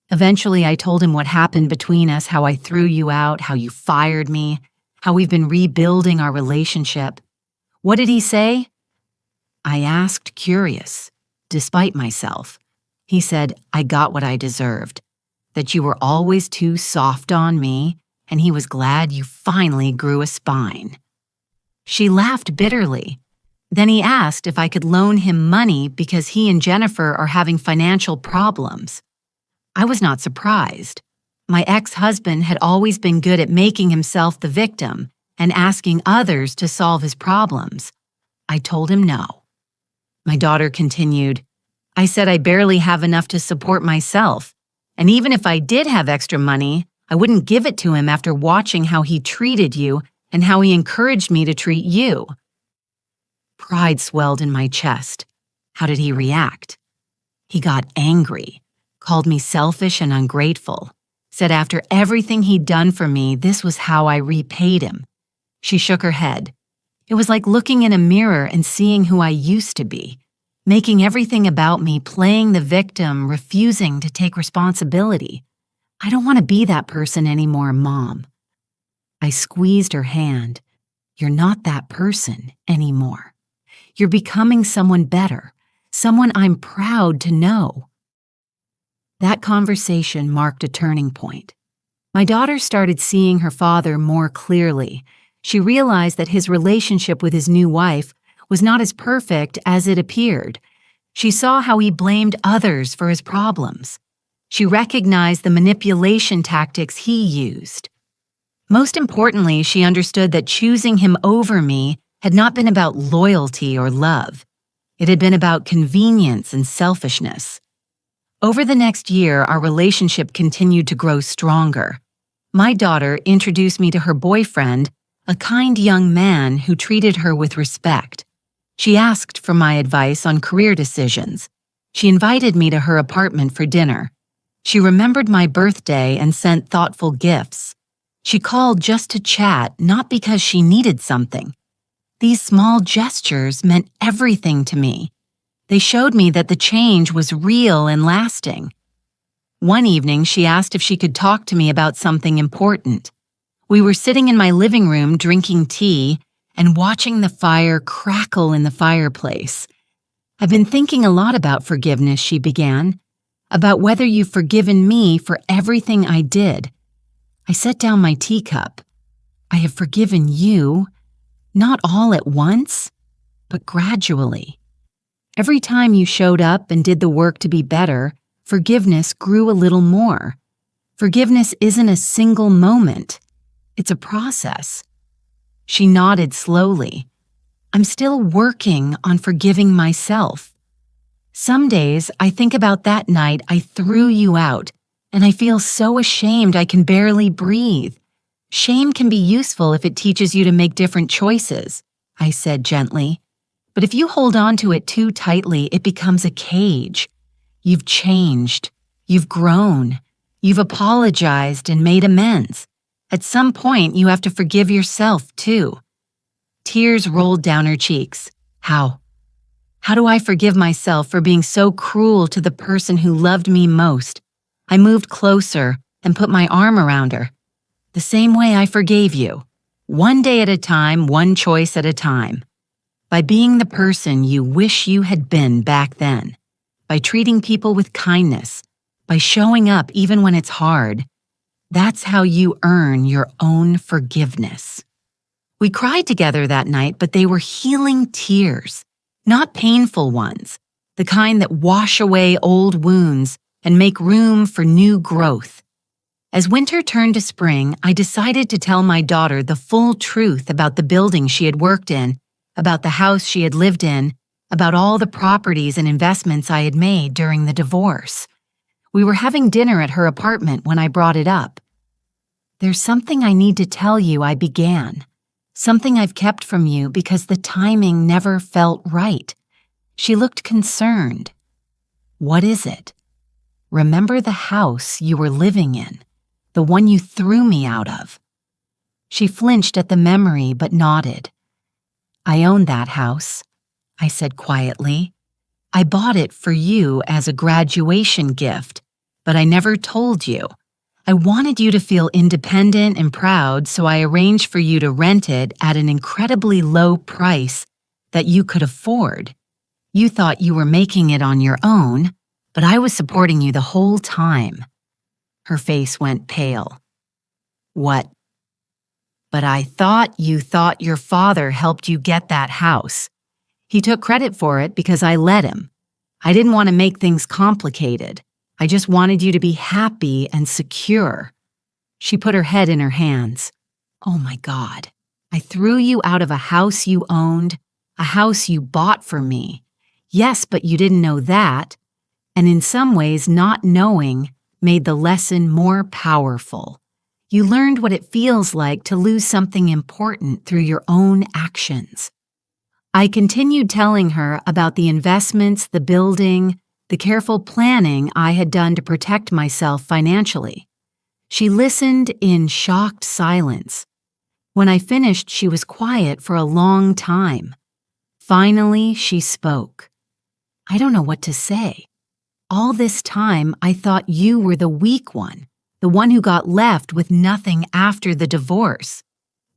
Eventually, I told him what happened between us, how I threw you out, how you fired me, how we've been rebuilding our relationship. "What did he say?" I asked, curious, despite myself. He said, "I got what I deserved, that you were always too soft on me, and he was glad you finally grew a spine." She laughed bitterly. Then he asked if I could loan him money because he and Jennifer are having financial problems. I was not surprised. My ex-husband had always been good at making himself the victim and asking others to solve his problems. I told him no. My daughter continued, "I said I barely have enough to support myself, and even if I did have extra money, I wouldn't give it to him after watching how he treated you and how he encouraged me to treat you." Pride swelled in my chest. How did he react? He got angry, called me selfish and ungrateful, said after everything he'd done for me, this was how I repaid him. She shook her head. It was like looking in a mirror and seeing who I used to be, making everything about me, playing the victim, refusing to take responsibility. "I don't want to be that person anymore, Mom." I squeezed her hand. "You're not that person anymore. You're becoming someone better, someone I'm proud to know." That conversation marked a turning point. My daughter started seeing her father more clearly. She realized that his relationship with his new wife was not as perfect as it appeared. She saw how he blamed others for his problems. She recognized the manipulation tactics he used. Most importantly, she understood that choosing him over me had not been about loyalty or love. It had been about convenience and selfishness. Over the next year, our relationship continued to grow stronger. My daughter introduced me to her boyfriend, a kind young man who treated her with respect. She asked for my advice on career decisions. She invited me to her apartment for dinner. She remembered my birthday and sent thoughtful gifts. She called just to chat, not because she needed something. These small gestures meant everything to me. They showed me that the change was real and lasting. One evening, she asked if she could talk to me about something important. We were sitting in my living room drinking tea and watching the fire crackle in the fireplace. "I've been thinking a lot about forgiveness," she began, "about whether you've forgiven me for everything I did." I set down my teacup. "I have forgiven you, not all at once, but gradually. Every time you showed up and did the work to be better, forgiveness grew a little more. Forgiveness isn't a single moment. It's a process." She nodded slowly. "I'm still working on forgiving myself. Some days I think about that night I threw you out, and I feel so ashamed I can barely breathe. Shame can be useful if it teaches you to make different choices," I said gently. "But if you hold on to it too tightly, it becomes a cage. You've changed. You've grown. You've apologized and made amends. At some point, you have to forgive yourself, too." Tears rolled down her cheeks. How? How do I forgive myself for being so cruel to the person who loved me most? I moved closer and put my arm around her. "The same way I forgave you. One day at a time, one choice at a time. By being the person you wish you had been back then. By treating people with kindness. By showing up even when it's hard. That's how you earn your own forgiveness." We cried together that night, but they were healing tears, not painful ones, the kind that wash away old wounds and make room for new growth. As winter turned to spring, I decided to tell my daughter the full truth about the building she had worked in, about the house she had lived in, about all the properties and investments I had made during the divorce. We were having dinner at her apartment when I brought it up. "There's something I need to tell you," I began. "Something I've kept from you because the timing never felt right." She looked concerned. What is it? Remember the house you were living in, the one you threw me out of? She flinched at the memory but nodded. I own that house, I said quietly. I bought it for you as a graduation gift, but I never told you. I wanted you to feel independent and proud, so I arranged for you to rent it at an incredibly low price that you could afford. You thought you were making it on your own, but I was supporting you the whole time. Her face went pale. What? But I thought you thought your father helped you get that house. He took credit for it because I let him. I didn't want to make things complicated. I just wanted you to be happy and secure. She put her head in her hands. Oh my God. I threw you out of a house you owned, a house you bought for me. Yes, but you didn't know that. And in some ways, not knowing made the lesson more powerful. You learned what it feels like to lose something important through your own actions. I continued telling her about the investments, the building, the careful planning I had done to protect myself financially. She listened in shocked silence. When I finished, she was quiet for a long time. Finally, she spoke. I don't know what to say. All this time, I thought you were the weak one, the one who got left with nothing after the divorce.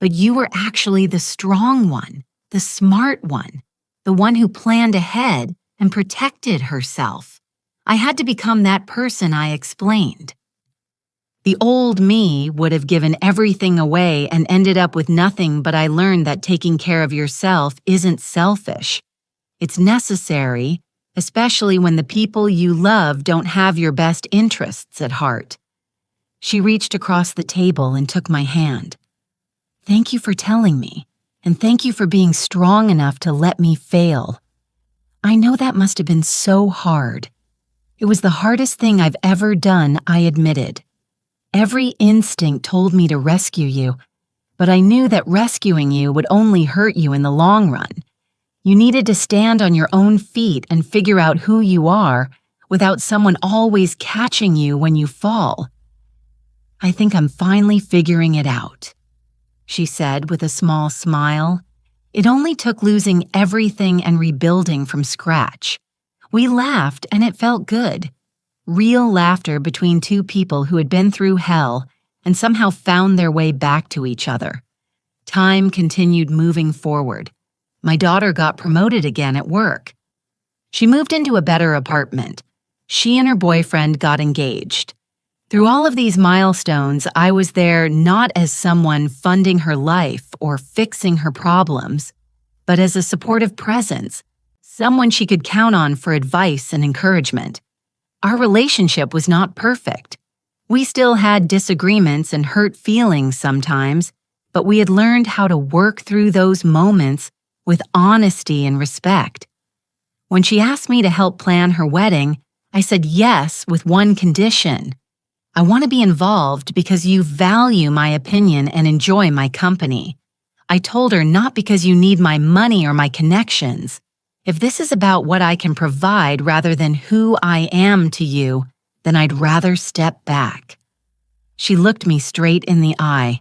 But you were actually the strong one, the smart one, the one who planned ahead and protected herself. I had to become that person I explained. The old me would have given everything away and ended up with nothing, but I learned that taking care of yourself isn't selfish. It's necessary, especially when the people you love don't have your best interests at heart. She reached across the table and took my hand. Thank you for telling me, and thank you for being strong enough to let me fail. I know that must have been so hard. It was the hardest thing I've ever done, I admitted. Every instinct told me to rescue you, but I knew that rescuing you would only hurt you in the long run. You needed to stand on your own feet and figure out who you are without someone always catching you when you fall. I think I'm finally figuring it out, she said with a small smile. It only took losing everything and rebuilding from scratch. We laughed and it felt good. Real laughter between two people who had been through hell and somehow found their way back to each other. Time continued moving forward. My daughter got promoted again at work. She moved into a better apartment. She and her boyfriend got engaged. Through all of these milestones, I was there not as someone funding her life or fixing her problems, but as a supportive presence, someone she could count on for advice and encouragement. Our relationship was not perfect. We still had disagreements and hurt feelings sometimes, but we had learned how to work through those moments with honesty and respect. When she asked me to help plan her wedding, I said yes with one condition. I want to be involved because you value my opinion and enjoy my company. I told her not because you need my money or my connections. If this is about what I can provide rather than who I am to you, then I'd rather step back. She looked me straight in the eye.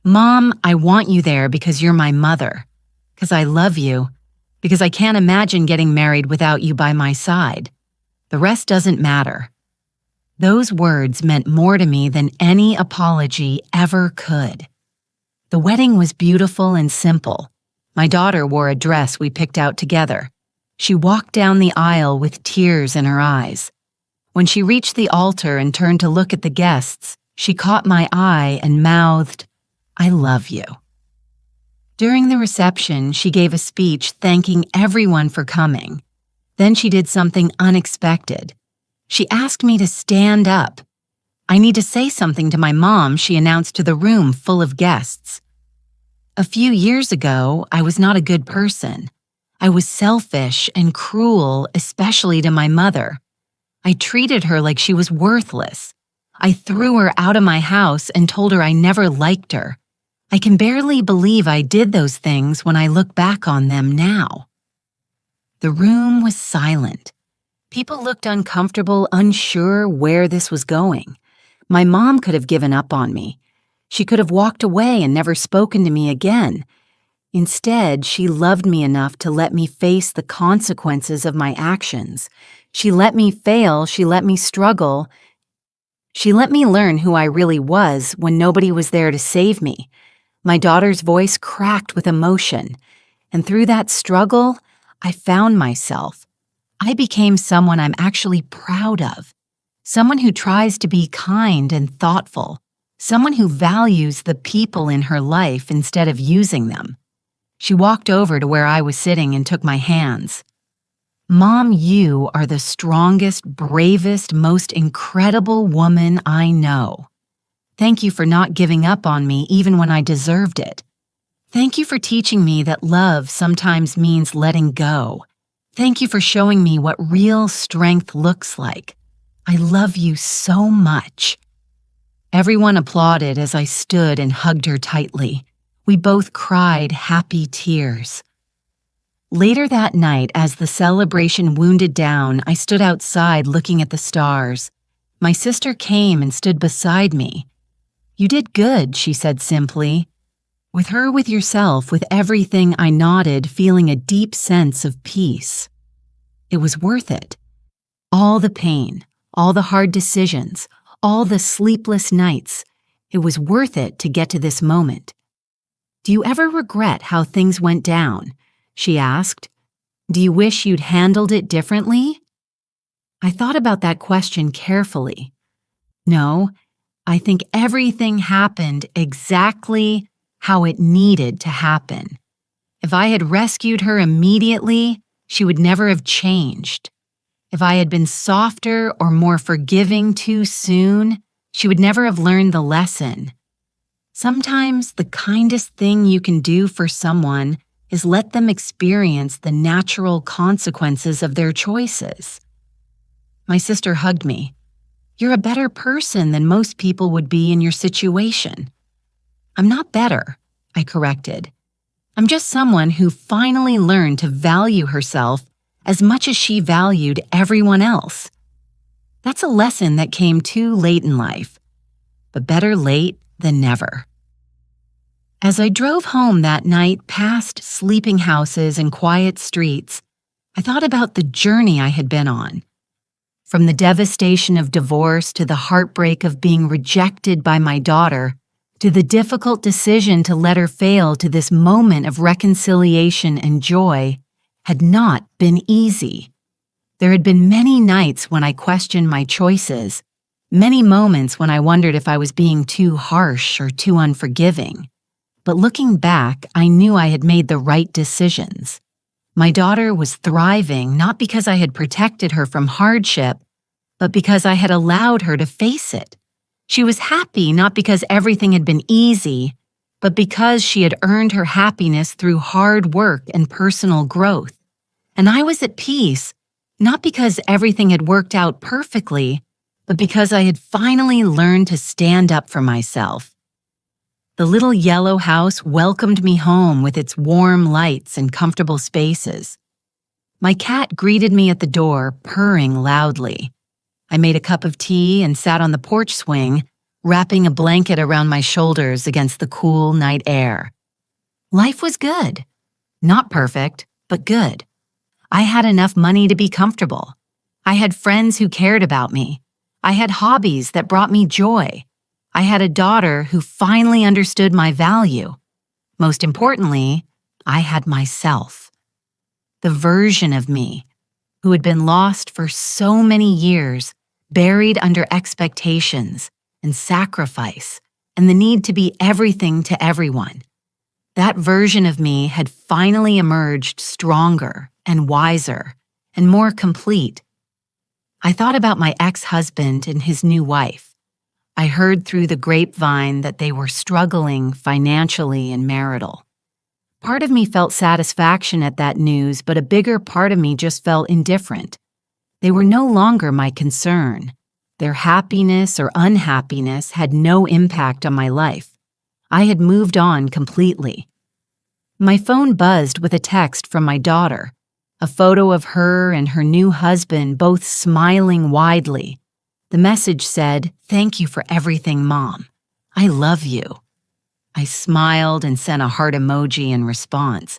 Mom, I want you there because you're my mother, because I love you, because I can't imagine getting married without you by my side. The rest doesn't matter. Those words meant more to me than any apology ever could. The wedding was beautiful and simple. My daughter wore a dress we picked out together. She walked down the aisle with tears in her eyes. When she reached the altar and turned to look at the guests, she caught my eye and mouthed, "I love you." During the reception, she gave a speech thanking everyone for coming. Then she did something unexpected. She asked me to stand up. "I need to say something to my mom," she announced to the room full of guests. A few years ago, I was not a good person. I was selfish and cruel, especially to my mother. I treated her like she was worthless. I threw her out of my house and told her I never liked her. I can barely believe I did those things when I look back on them now. The room was silent. People looked uncomfortable, unsure where this was going. My mom could have given up on me. She could have walked away and never spoken to me again. Instead, she loved me enough to let me face the consequences of my actions. She let me fail, she let me struggle. She let me learn who I really was when nobody was there to save me. My daughter's voice cracked with emotion, and through that struggle, I found myself. I became someone I'm actually proud of, someone who tries to be kind and thoughtful, someone who values the people in her life instead of using them. She walked over to where I was sitting and took my hands. Mom, you are the strongest, bravest, most incredible woman I know. Thank you for not giving up on me even when I deserved it. Thank you for teaching me that love sometimes means letting go. Thank you for showing me what real strength looks like. I love you so much. Everyone applauded as I stood and hugged her tightly. We both cried happy tears. Later that night, as the celebration wound down, I stood outside looking at the stars. My sister came and stood beside me. "You did good," she said simply. "With her, with yourself, with everything," I nodded, feeling a deep sense of peace. It was worth it. All the pain, all the hard decisions, all the sleepless nights. It was worth it to get to this moment. "Do you ever regret how things went down?" she asked. "Do you wish you'd handled it differently?" I thought about that question carefully. No, I think everything happened exactly how it needed to happen. If I had rescued her immediately, she would never have changed. If I had been softer or more forgiving too soon, she would never have learned the lesson. Sometimes the kindest thing you can do for someone is let them experience the natural consequences of their choices. My sister hugged me. "You're a better person than most people would be in your situation." "I'm not better," I corrected. "I'm just someone who finally learned to value herself as much as she valued everyone else." That's a lesson that came too late in life, but better late than never. As I drove home that night past sleeping houses and quiet streets, I thought about the journey I had been on. From the devastation of divorce to the heartbreak of being rejected by my daughter, to the difficult decision to let her fail, to this moment of reconciliation and joy, had not been easy. There had been many nights when I questioned my choices, many moments when I wondered if I was being too harsh or too unforgiving. But looking back, I knew I had made the right decisions. My daughter was thriving not because I had protected her from hardship, but because I had allowed her to face it. She was happy not because everything had been easy, but because she had earned her happiness through hard work and personal growth. And I was at peace, not because everything had worked out perfectly, but because I had finally learned to stand up for myself. The little yellow house welcomed me home with its warm lights and comfortable spaces. My cat greeted me at the door, purring loudly. I made a cup of tea and sat on the porch swing, wrapping a blanket around my shoulders against the cool night air. Life was good. Not perfect, but good. I had enough money to be comfortable. I had friends who cared about me. I had hobbies that brought me joy. I had a daughter who finally understood my value. Most importantly, I had myself. The version of me who had been lost for so many years, buried under expectations and sacrifice and the need to be everything to everyone. That version of me had finally emerged stronger and wiser and more complete. I thought about my ex-husband and his new wife. I heard through the grapevine that they were struggling financially and marital. Part of me felt satisfaction at that news, but a bigger part of me just felt indifferent. They were no longer my concern. Their happiness or unhappiness had no impact on my life. I had moved on completely. My phone buzzed with a text from my daughter. a photo of her and her new husband both smiling widely. The message said, "Thank you for everything, Mom. I love you." I smiled and sent a heart emoji in response.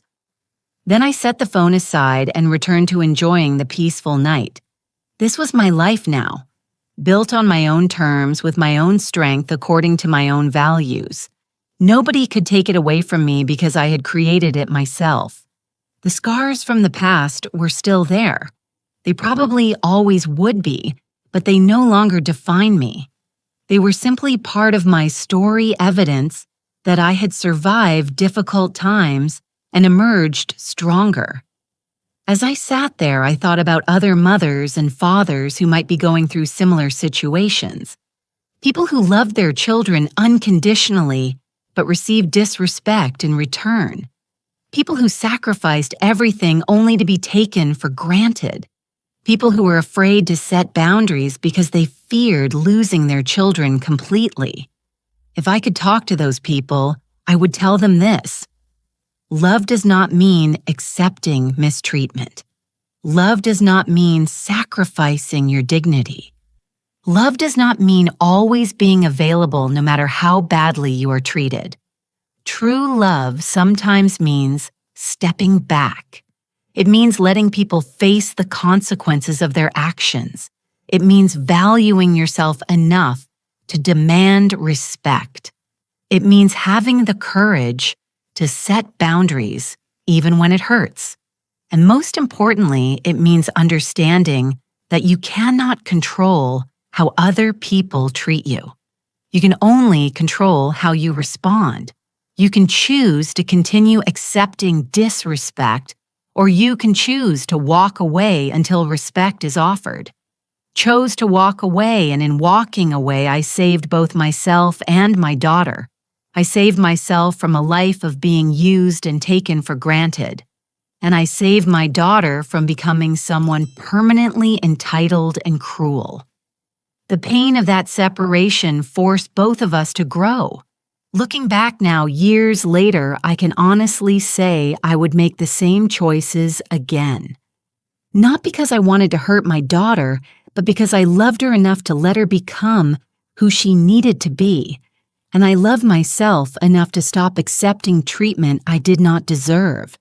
Then I set the phone aside and returned to enjoying the peaceful night. This was my life now, built on my own terms with my own strength according to my own values. Nobody could take it away from me because I had created it myself. The scars from the past were still there. They probably always would be, but they no longer define me. They were simply part of my story, evidence that I had survived difficult times and emerged stronger. As I sat there, I thought about other mothers and fathers who might be going through similar situations. People who loved their children unconditionally but received disrespect in return. People who sacrificed everything only to be taken for granted. People who were afraid to set boundaries because they feared losing their children completely. If I could talk to those people, I would tell them this: love does not mean accepting mistreatment. Love does not mean sacrificing your dignity. Love does not mean always being available no matter how badly you are treated. True love sometimes means stepping back. It means letting people face the consequences of their actions. It means valuing yourself enough to demand respect. It means having the courage to set boundaries even when it hurts. And most importantly, it means understanding that you cannot control how other people treat you. You can only control how you respond. You can choose to continue accepting disrespect, or you can choose to walk away until respect is offered. Chose to walk away, and in walking away, I saved both myself and my daughter. I saved myself from a life of being used and taken for granted. And I saved my daughter from becoming someone permanently entitled and cruel. The pain of that separation forced both of us to grow. Looking back now, years later, I can honestly say I would make the same choices again. Not because I wanted to hurt my daughter, but because I loved her enough to let her become who she needed to be. And I loved myself enough to stop accepting treatment I did not deserve.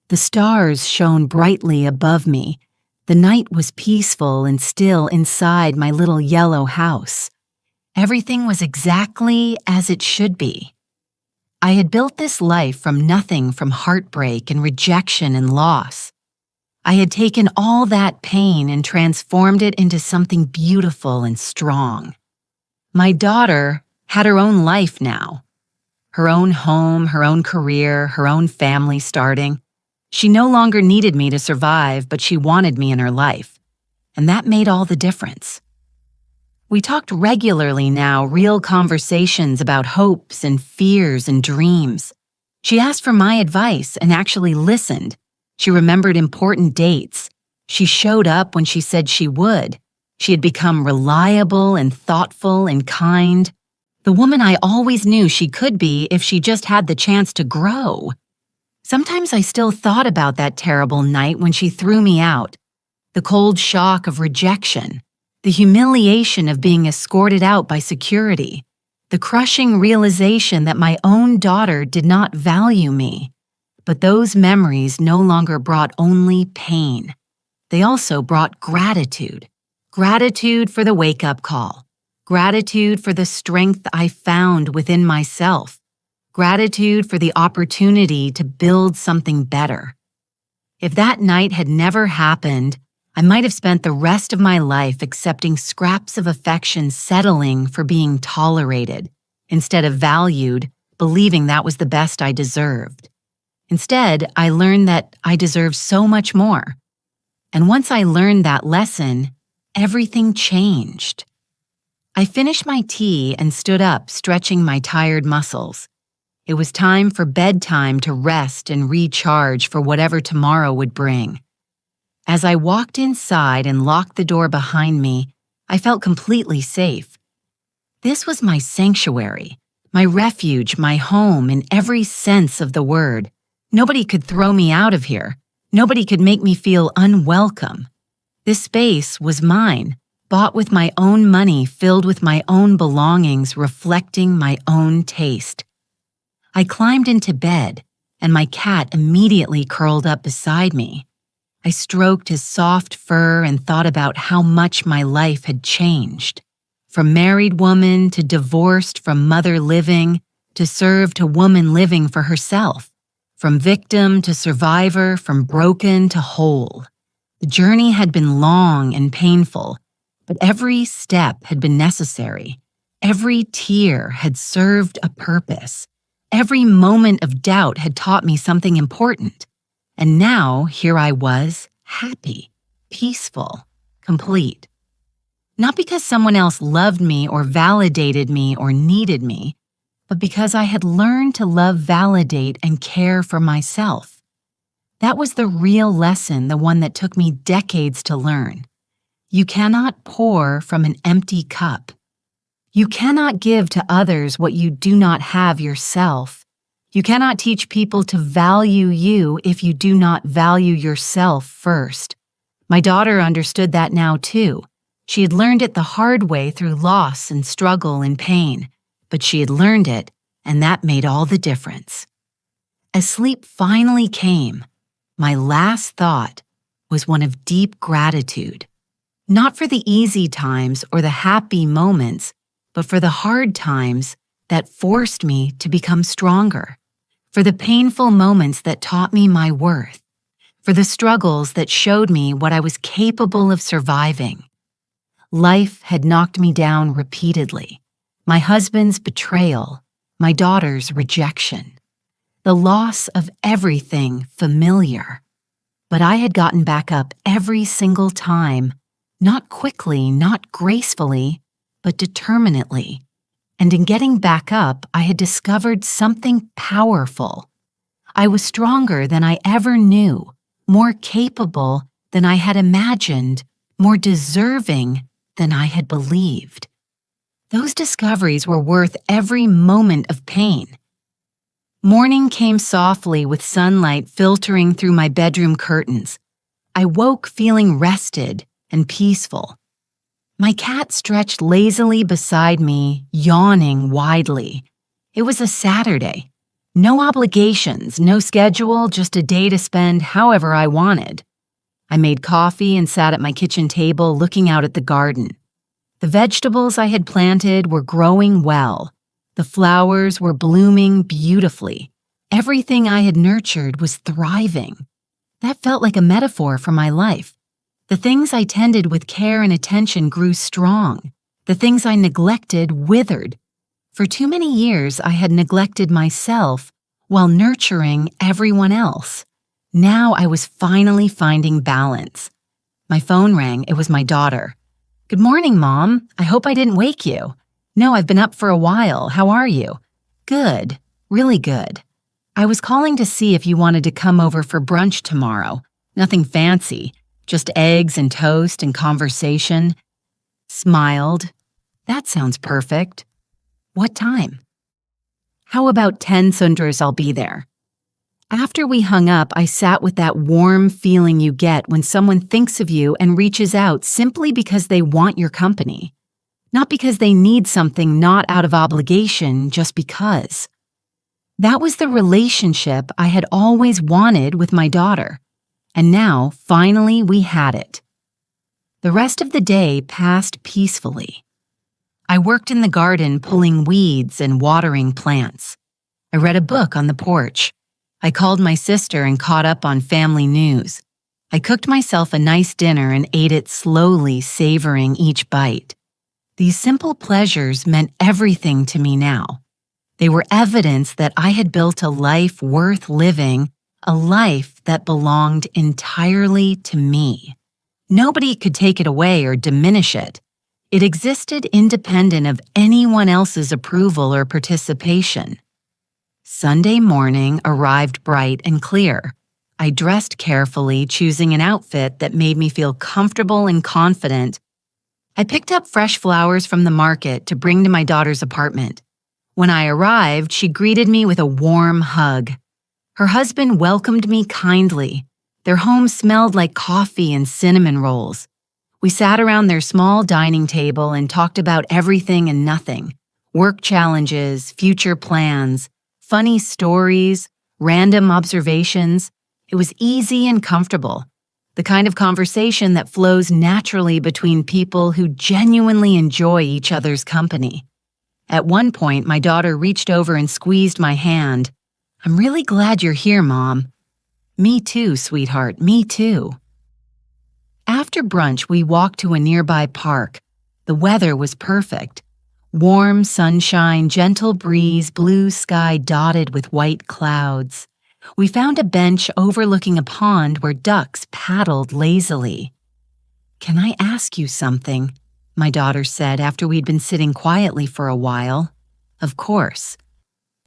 The stars shone brightly above me. The night was peaceful and still inside my little yellow house. Everything was exactly as it should be. I had built this life from nothing, from heartbreak and rejection and loss. I had taken all that pain and transformed it into something beautiful and strong. My daughter had her own life now. Her own home, her own career, her own family starting. She no longer needed me to survive, but she wanted me in her life. And that made all the difference. We talked regularly now, real conversations about hopes and fears and dreams. She asked for my advice and actually listened. She remembered important dates. She showed up when she said she would. She had become reliable and thoughtful and kind. The woman I always knew she could be if she just had the chance to grow. Sometimes I still thought about that terrible night when she threw me out. The cold shock of rejection. The humiliation of being escorted out by security. The crushing realization that my own daughter did not value me. But those memories no longer brought only pain. They also brought gratitude. Gratitude for the wake-up call. Gratitude for the strength I found within myself. Gratitude for the opportunity to build something better. If that night had never happened, I might have spent the rest of my life accepting scraps of affection, settling for being tolerated, instead of valued, believing that was the best I deserved. Instead, I learned that I deserved so much more. And once I learned that lesson, everything changed. I finished my tea and stood up, stretching my tired muscles. It was time for bedtime to rest and recharge for whatever tomorrow would bring. As I walked inside and locked the door behind me, I felt completely safe. This was my sanctuary, my refuge, my home in every sense of the word. Nobody could throw me out of here. Nobody could make me feel unwelcome. This space was mine, bought with my own money, filled with my own belongings, reflecting my own taste. I climbed into bed, and my cat immediately curled up beside me. I stroked his soft fur and thought about how much my life had changed. From married woman to divorced, from mother living to served to woman living for herself. From victim to survivor, from broken to whole. The journey had been long and painful, but every step had been necessary. Every tear had served a purpose. Every moment of doubt had taught me something important. And now here I was, happy, peaceful, complete. Not because someone else loved me or validated me or needed me, but because I had learned to love, validate, and care for myself. That was the real lesson, the one that took me decades to learn. You cannot pour from an empty cup. You cannot give to others what you do not have yourself. You cannot teach people to value you if you do not value yourself first. My daughter understood that now too. She had learned it the hard way through loss and struggle and pain, but she had learned it, and that made all the difference. As sleep finally came, my last thought was one of deep gratitude. Not for the easy times or the happy moments, but for the hard times that forced me to become stronger, for the painful moments that taught me my worth, for the struggles that showed me what I was capable of surviving. Life had knocked me down repeatedly. My husband's betrayal, my daughter's rejection, the loss of everything familiar. But I had gotten back up every single time, not quickly, not gracefully, but determinately. And in getting back up, I had discovered something powerful. I was stronger than I ever knew, more capable than I had imagined, more deserving than I had believed. Those discoveries were worth every moment of pain. Morning came softly with sunlight filtering through my bedroom curtains. I woke feeling rested and peaceful. My cat stretched lazily beside me, yawning widely. It was a Saturday. No obligations, no schedule, just a day to spend however I wanted. I made coffee and sat at my kitchen table looking out at the garden. The vegetables I had planted were growing well. The flowers were blooming beautifully. Everything I had nurtured was thriving. That felt like a metaphor for my life. The things I tended with care and attention grew strong. The things I neglected withered. For too many years, I had neglected myself while nurturing everyone else. Now I was finally finding balance. My phone rang. It was my daughter. "Good morning, Mom. I hope I didn't wake you." "No, I've been up for a while. How are you?" "Good. Really good. I was calling to see if you wanted to come over for brunch tomorrow. Nothing fancy. Just eggs and toast and conversation." Smiled. "That sounds perfect. What time?" "How about 10 Sundras? I'll be there." After we hung up, I sat with that warm feeling you get when someone thinks of you and reaches out simply because they want your company. Not because they need something, not out of obligation, just because. That was the relationship I had always wanted with my daughter. And now, finally, we had it. The rest of the day passed peacefully. I worked in the garden pulling weeds and watering plants. I read a book on the porch. I called my sister and caught up on family news. I cooked myself a nice dinner and ate it slowly, savoring each bite. These simple pleasures meant everything to me now. They were evidence that I had built a life worth living, a life that belonged entirely to me. Nobody could take it away or diminish it. It existed independent of anyone else's approval or participation. Sunday morning arrived bright and clear. I dressed carefully, choosing an outfit that made me feel comfortable and confident. I picked up fresh flowers from the market to bring to my daughter's apartment. When I arrived, she greeted me with a warm hug. Her husband welcomed me kindly. Their home smelled like coffee and cinnamon rolls. We sat around their small dining table and talked about everything and nothing: work challenges, future plans, funny stories, random observations. It was easy and comfortable, the kind of conversation that flows naturally between people who genuinely enjoy each other's company. At one point, my daughter reached over and squeezed my hand. "I'm really glad you're here, Mom." "Me too, sweetheart, me too." After brunch, we walked to a nearby park. The weather was perfect. Warm sunshine, gentle breeze, blue sky dotted with white clouds. We found a bench overlooking a pond where ducks paddled lazily. "Can I ask you something?" my daughter said after we'd been sitting quietly for a while. "Of course."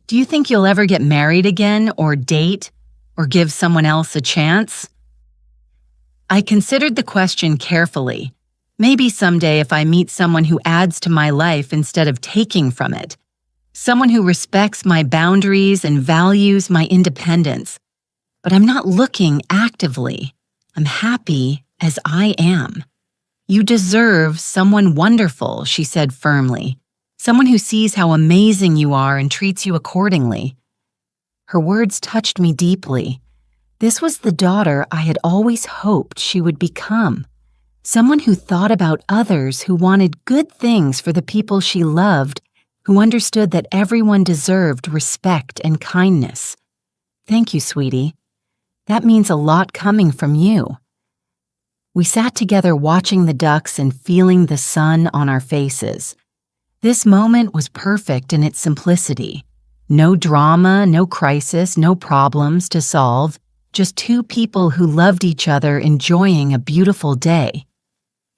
"Do you think you'll ever get married again, or date, or give someone else a chance?" I considered the question carefully. Maybe someday if I meet someone who adds to my life instead of taking from it. Someone who respects my boundaries and values my independence. But I'm not looking actively. I'm happy as I am. "You deserve someone wonderful," she said firmly. "Someone who sees how amazing you are and treats you accordingly." Her words touched me deeply. This was the daughter I had always hoped she would become. Someone who thought about others, who wanted good things for the people she loved, who understood that everyone deserved respect and kindness. "Thank you, sweetie. That means a lot coming from you." We sat together watching the ducks and feeling the sun on our faces. This moment was perfect in its simplicity. No drama, no crisis, no problems to solve. Just two people who loved each other enjoying a beautiful day.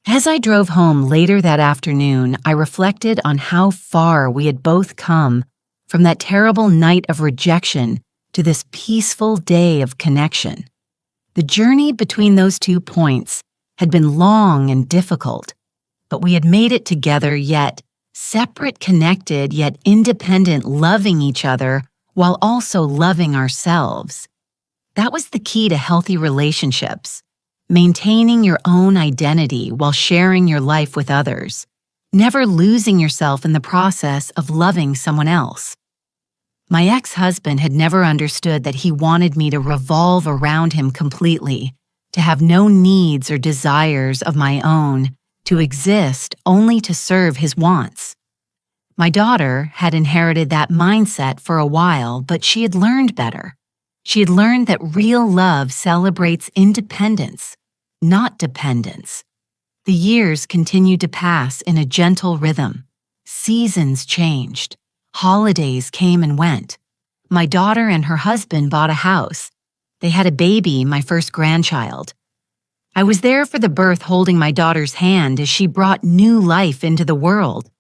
As I drove home later that afternoon, I reflected on how far we had both come from that terrible night of rejection to this peaceful day of connection. The journey between those 2 points had been long and difficult, but we had made it together, yet separate, connected, yet independent, loving each other while also loving ourselves. That was the key to healthy relationships: maintaining your own identity while sharing your life with others, never losing yourself in the process of loving someone else. My ex-husband had never understood that he wanted me to revolve around him completely, to have no needs or desires of my own, to exist only to serve his wants. My daughter had inherited that mindset for a while, but she had learned better. She had learned that real love celebrates independence, not dependence. The years continued to pass in a gentle rhythm. Seasons changed. Holidays came and went. My daughter and her husband bought a house. They had a baby, my first grandchild. I was there for the birth, holding my daughter's hand as she brought new life into the world.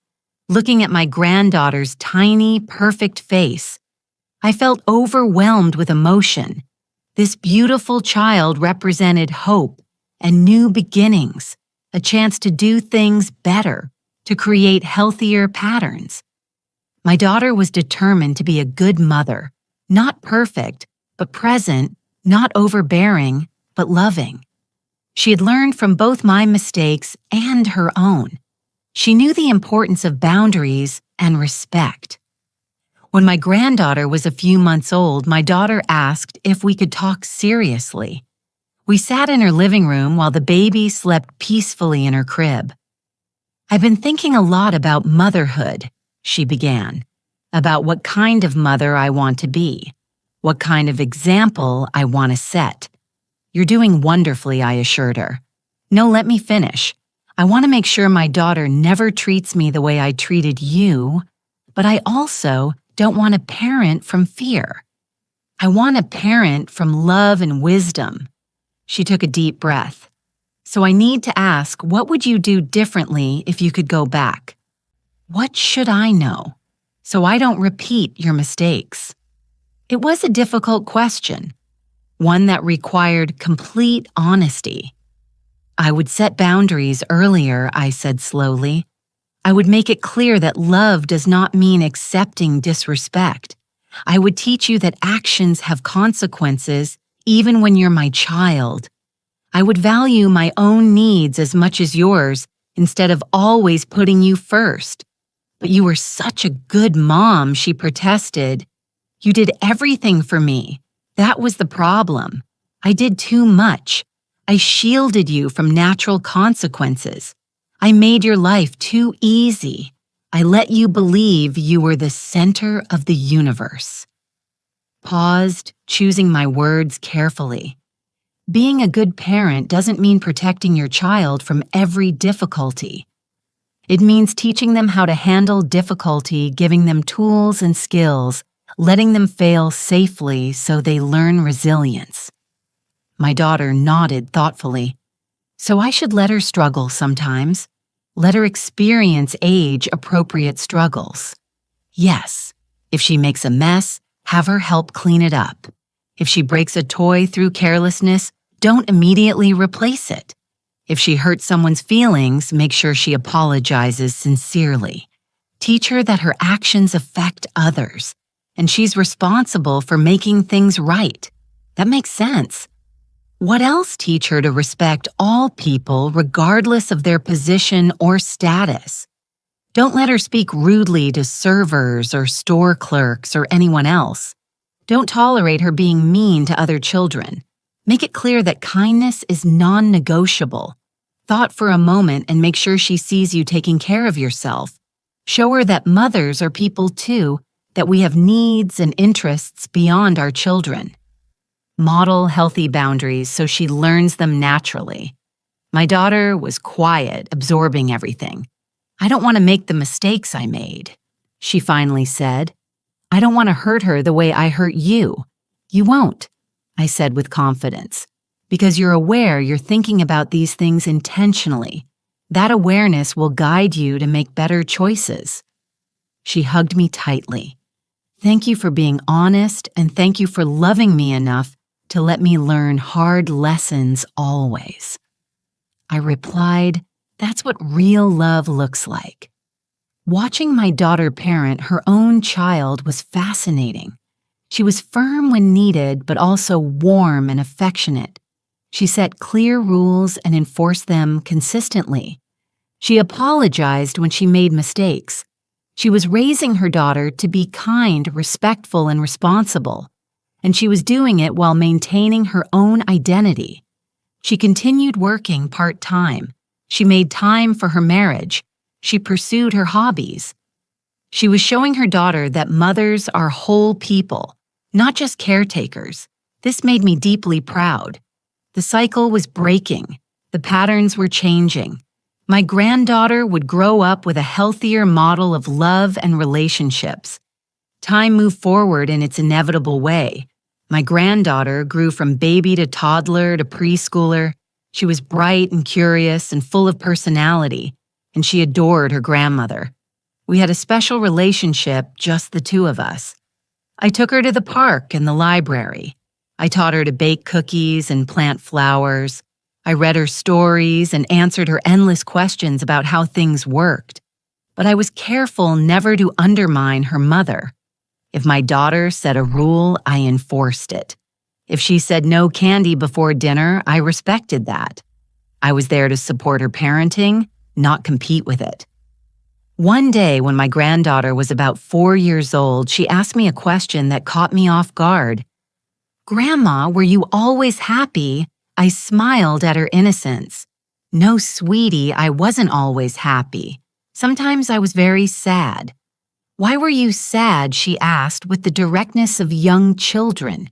Looking at my granddaughter's tiny, perfect face, I felt overwhelmed with emotion. This beautiful child represented hope and new beginnings, a chance to do things better, to create healthier patterns. My daughter was determined to be a good mother, not perfect, but present, not overbearing, but loving. She had learned from both my mistakes and her own. She knew the importance of boundaries and respect. When my granddaughter was a few months old, my daughter asked if we could talk seriously. We sat in her living room while the baby slept peacefully in her crib. "I've been thinking a lot about motherhood," she began, "about what kind of mother I want to be, what kind of example I want to set." "You're doing wonderfully," I assured her. "No, let me finish. I want to make sure my daughter never treats me the way I treated you, but I also don't want to parent from fear. I want to parent from love and wisdom." She took a deep breath. "So I need to ask, what would you do differently if you could go back? What should I know so I don't repeat your mistakes?" It was a difficult question, one that required complete honesty. "I would set boundaries earlier," I said slowly. "I would make it clear that love does not mean accepting disrespect. I would teach you that actions have consequences even when you're my child. I would value my own needs as much as yours instead of always putting you first. But you were such a good mom," she protested. "You did everything for me. That was the problem. I did too much. I shielded you from natural consequences. I made your life too easy. I let you believe you were the center of the universe." Paused, choosing my words carefully. Being a good parent doesn't mean protecting your child from every difficulty. It means teaching them how to handle difficulty, giving them tools and skills, letting them fail safely so they learn resilience. My daughter nodded thoughtfully. "So I should let her struggle sometimes. Let her experience age-appropriate struggles. Yes, if she makes a mess, have her help clean it up. If she breaks a toy through carelessness, don't immediately replace it. If she hurts someone's feelings, make sure she apologizes sincerely. Teach her that her actions affect others, and she's responsible for making things right. That makes sense. What else? Teach her to respect all people regardless of their position or status. Don't let her speak rudely to servers or store clerks or anyone else. Don't tolerate her being mean to other children. Make it clear that kindness is non-negotiable. Thought for a moment and make sure she sees you taking care of yourself. Show her that mothers are people too, that we have needs and interests beyond our children. Model healthy boundaries so she learns them naturally. My daughter was quiet, absorbing everything. "I don't want to make the mistakes I made," she finally said. "I don't want to hurt her the way I hurt you." "You won't," I said with confidence, "because you're aware you're thinking about these things intentionally. That awareness will guide you to make better choices." She hugged me tightly. "Thank you for being honest, and thank you for loving me enough to let me learn hard lessons always." I replied, "That's what real love looks like." Watching my daughter parent her own child was fascinating. She was firm when needed, but also warm and affectionate. She set clear rules and enforced them consistently. She apologized when she made mistakes. She was raising her daughter to be kind, respectful, and responsible, and she was doing it while maintaining her own identity. She continued working part-time. She made time for her marriage. She pursued her hobbies. She was showing her daughter that mothers are whole people, not just caretakers. This made me deeply proud. The cycle was breaking. The patterns were changing. My granddaughter would grow up with a healthier model of love and relationships. Time moved forward in its inevitable way. My granddaughter grew from baby to toddler to preschooler. She was bright and curious and full of personality, and she adored her grandmother. We had a special relationship, just the two of us. I took her to the park and the library. I taught her to bake cookies and plant flowers. I read her stories and answered her endless questions about how things worked. But I was careful never to undermine her mother. If my daughter set a rule, I enforced it. If she said no candy before dinner, I respected that. I was there to support her parenting, not compete with it. One day, when my granddaughter was about 4 years old, she asked me a question that caught me off guard. "Grandma, were you always happy?" I smiled at her innocence. "No, sweetie, I wasn't always happy. Sometimes I was very sad." "Why were you sad?" she asked with the directness of young children.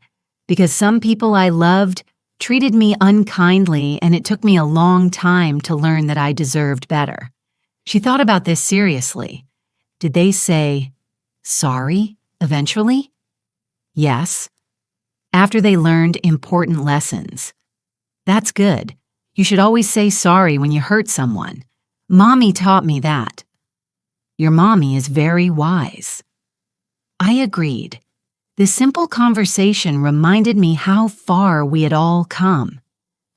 "Because some people I loved treated me unkindly, and it took me a long time to learn that I deserved better." She thought about this seriously. "Did they say sorry eventually?" "Yes. After they learned important lessons." "That's good. You should always say sorry when you hurt someone. Mommy taught me that." "Your mommy is very wise." I agreed. This simple conversation reminded me how far we had all come.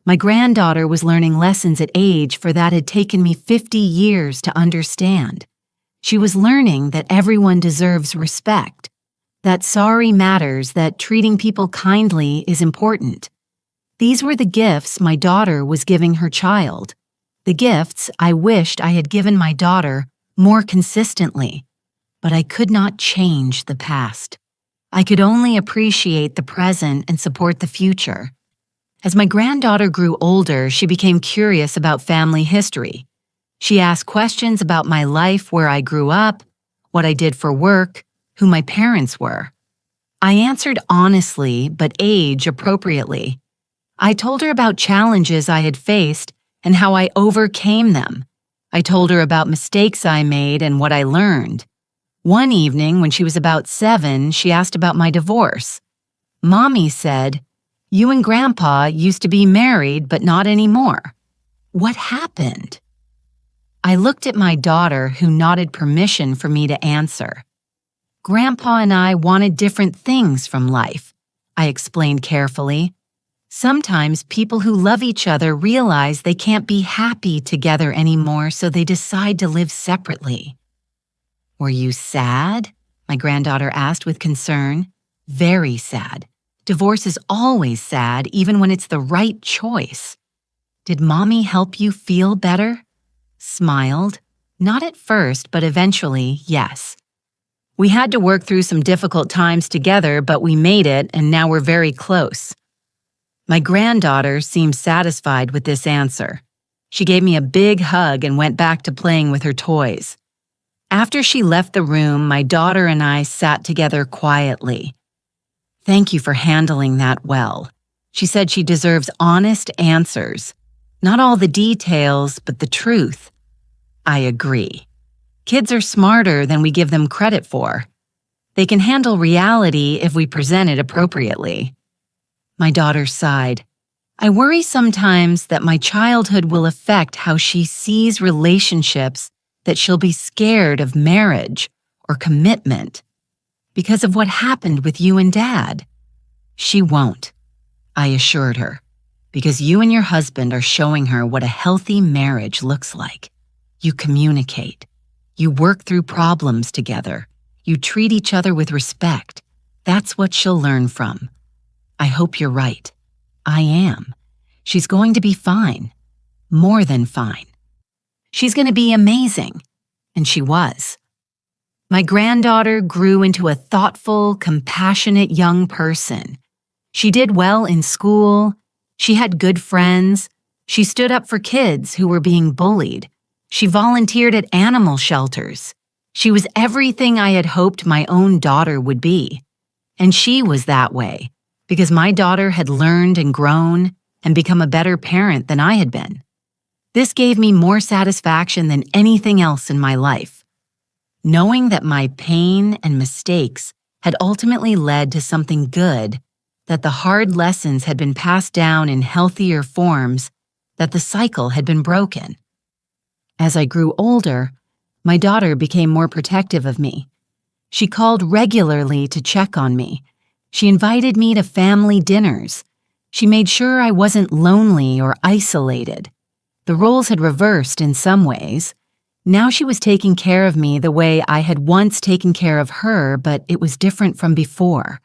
My granddaughter was learning lessons at age for that had taken me 50 years to understand. She was learning that everyone deserves respect. that sorry matters, that treating people kindly is important. These were the gifts my daughter was giving her child. The gifts I wished I had given my daughter more consistently, but I could not change the past. I could only appreciate the present and support the future. As my granddaughter grew older, she became curious about family history. She asked questions about my life, where I grew up, what I did for work, who my parents were. I answered honestly, but age appropriately. I told her about challenges I had faced and how I overcame them. I told her about mistakes I made and what I learned. One evening, when she was about 7, she asked about my divorce. Mommy said, "You and Grandpa used to be married, but not anymore. What happened?" I looked at my daughter, who nodded permission for me to answer. Grandpa and I wanted different things from life, I explained carefully. Sometimes people who love each other realize they can't be happy together anymore, so they decide to live separately. Were you sad? My granddaughter asked with concern. Very sad. Divorce is always sad, even when it's the right choice. Did Mommy help you feel better? Smiled. Not at first, but eventually, yes. We had to work through some difficult times together, but we made it, and now we're very close. My granddaughter seemed satisfied with this answer. She gave me a big hug and went back to playing with her toys. After she left the room, my daughter and I sat together quietly. "Thank you for handling that well." She said she deserves honest answers. Not all the details, but the truth. I agree. Kids are smarter than we give them credit for. They can handle reality if we present it appropriately. My daughter sighed. I worry sometimes that my childhood will affect how she sees relationships, that she'll be scared of marriage or commitment because of what happened with you and Dad. She won't, I assured her, because you and your husband are showing her what a healthy marriage looks like. You communicate. You work through problems together. You treat each other with respect. That's what she'll learn from. I hope you're right. I am. She's going to be fine. More than fine. She's going to be amazing. And she was. My granddaughter grew into a thoughtful, compassionate young person. She did well in school. She had good friends. She stood up for kids who were being bullied. She volunteered at animal shelters. She was everything I had hoped my own daughter would be. And she was that way, because my daughter had learned and grown and become a better parent than I had been. This gave me more satisfaction than anything else in my life. Knowing that my pain and mistakes had ultimately led to something good, that the hard lessons had been passed down in healthier forms, that the cycle had been broken. As I grew older, my daughter became more protective of me. She called regularly to check on me. She invited me to family dinners. She made sure I wasn't lonely or isolated. The roles had reversed in some ways. Now she was taking care of me the way I had once taken care of her, but it was different from before.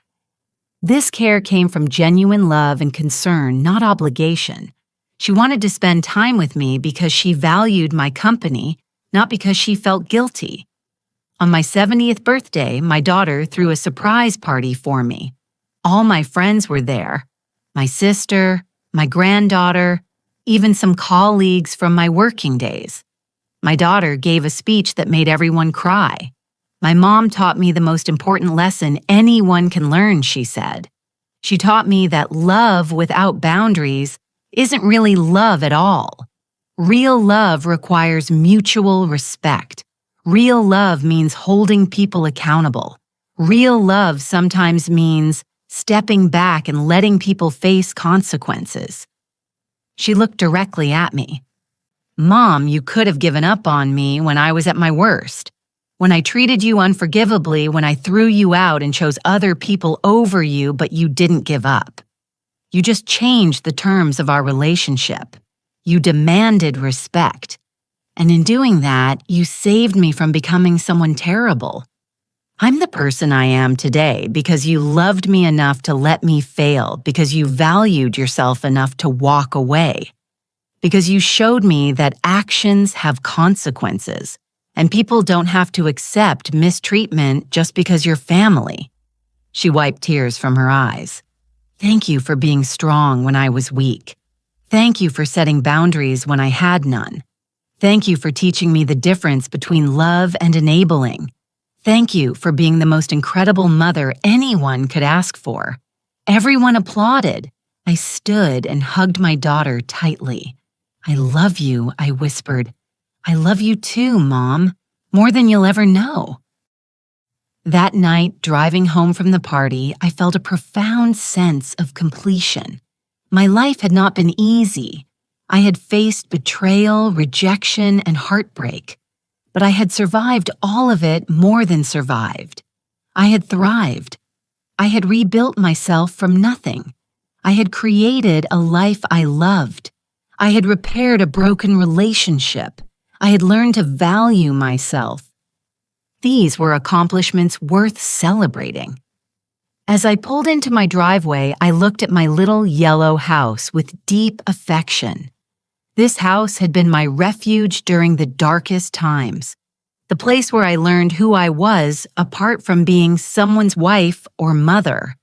This care came from genuine love and concern, not obligation. She wanted to spend time with me because she valued my company, not because she felt guilty. On my 70th birthday, my daughter threw a surprise party for me. All my friends were there. My sister, my granddaughter, even some colleagues from my working days. My daughter gave a speech that made everyone cry. My mom taught me the most important lesson anyone can learn, she said. She taught me that love without boundaries isn't really love at all. Real love requires mutual respect. Real love means holding people accountable. Real love sometimes means stepping back and letting people face consequences. She looked directly at me. Mom, you could have given up on me when I was at my worst. When I treated you unforgivably, when I threw you out and chose other people over you, but you didn't give up. You just changed the terms of our relationship. You demanded respect. And in doing that, you saved me from becoming someone terrible. I'm the person I am today because you loved me enough to let me fail, because you valued yourself enough to walk away, because you showed me that actions have consequences, and people don't have to accept mistreatment just because you're family. She wiped tears from her eyes. Thank you for being strong when I was weak. Thank you for setting boundaries when I had none. Thank you for teaching me the difference between love and enabling. Thank you for being the most incredible mother anyone could ask for. Everyone applauded. I stood and hugged my daughter tightly. I love you, I whispered. I love you too, Mom, more than you'll ever know. That night, driving home from the party, I felt a profound sense of completion. My life had not been easy. I had faced betrayal, rejection, and heartbreak. But I had survived all of it, more than survived. I had thrived. I had rebuilt myself from nothing. I had created a life I loved. I had repaired a broken relationship. I had learned to value myself. These were accomplishments worth celebrating. As I pulled into my driveway, I looked at my little yellow house with deep affection. This house had been my refuge during the darkest times, the place where I learned who I was apart from being someone's wife or mother.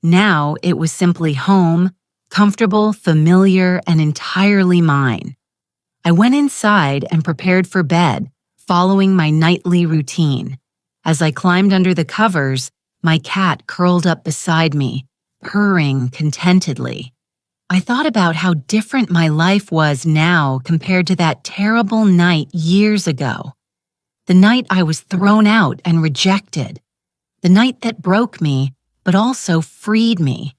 Now it was simply home, comfortable, familiar, and entirely mine. I went inside and prepared for bed, following my nightly routine. As I climbed under the covers, my cat curled up beside me, purring contentedly. I thought about how different my life was now compared to that terrible night years ago. The night I was thrown out and rejected. The night that broke me, but also freed me.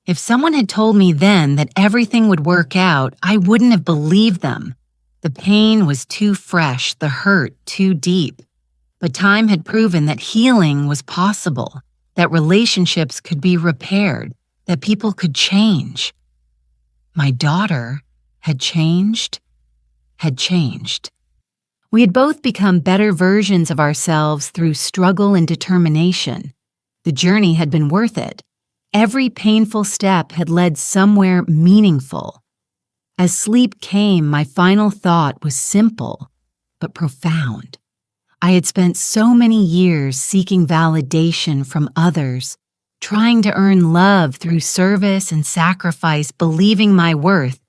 If someone had told me then that everything would work out, I wouldn't have believed them. The pain was too fresh, the hurt too deep. But time had proven that healing was possible, that relationships could be repaired, that people could change. My daughter had changed. We had both become better versions of ourselves through struggle and determination. The journey had been worth it. Every painful step had led somewhere meaningful. As sleep came, my final thought was simple, but profound. I had spent so many years seeking validation from others, trying to earn love through service and sacrifice, believing my worth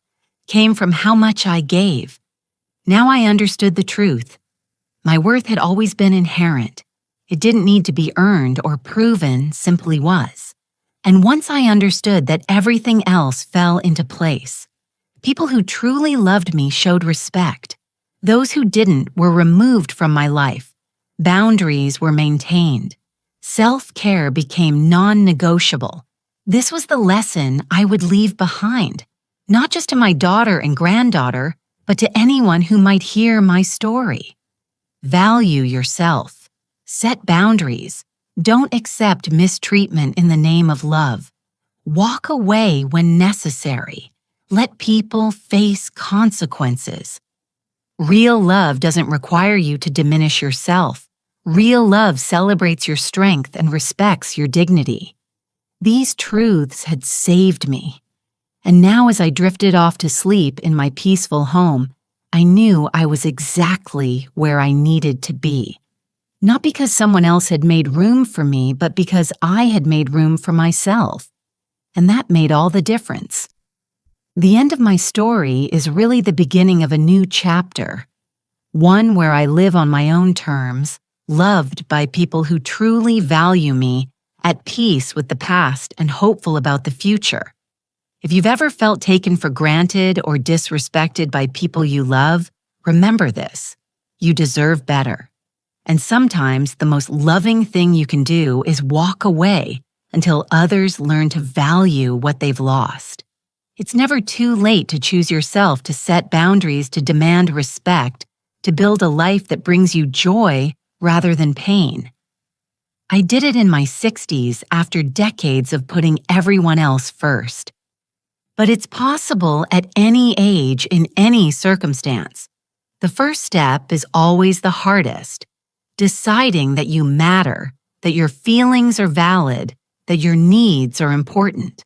came from how much I gave. Now I understood the truth. My worth had always been inherent. It didn't need to be earned or proven, simply was. And once I understood that, everything else fell into place. People who truly loved me showed respect. Those who didn't were removed from my life. Boundaries were maintained. Self-care became non-negotiable. This was the lesson I would leave behind, not just to my daughter and granddaughter, but to anyone who might hear my story. Value yourself. Set boundaries. Don't accept mistreatment in the name of love. Walk away when necessary. Let people face consequences. Real love doesn't require you to diminish yourself. Real love celebrates your strength and respects your dignity. These truths had saved me. And now, as I drifted off to sleep in my peaceful home, I knew I was exactly where I needed to be. Not because someone else had made room for me, but because I had made room for myself. And that made all the difference. The end of my story is really the beginning of a new chapter. One where I live on my own terms, loved by people who truly value me, at peace with the past and hopeful about the future. If you've ever felt taken for granted or disrespected by people you love, remember this: you deserve better. And sometimes the most loving thing you can do is walk away until others learn to value what they've lost. It's never too late to choose yourself, to set boundaries, to demand respect, to build a life that brings you joy rather than pain. I did it in my 60s after decades of putting everyone else first. But it's possible at any age, in any circumstance. The first step is always the hardest. Deciding that you matter, that your feelings are valid, that your needs are important.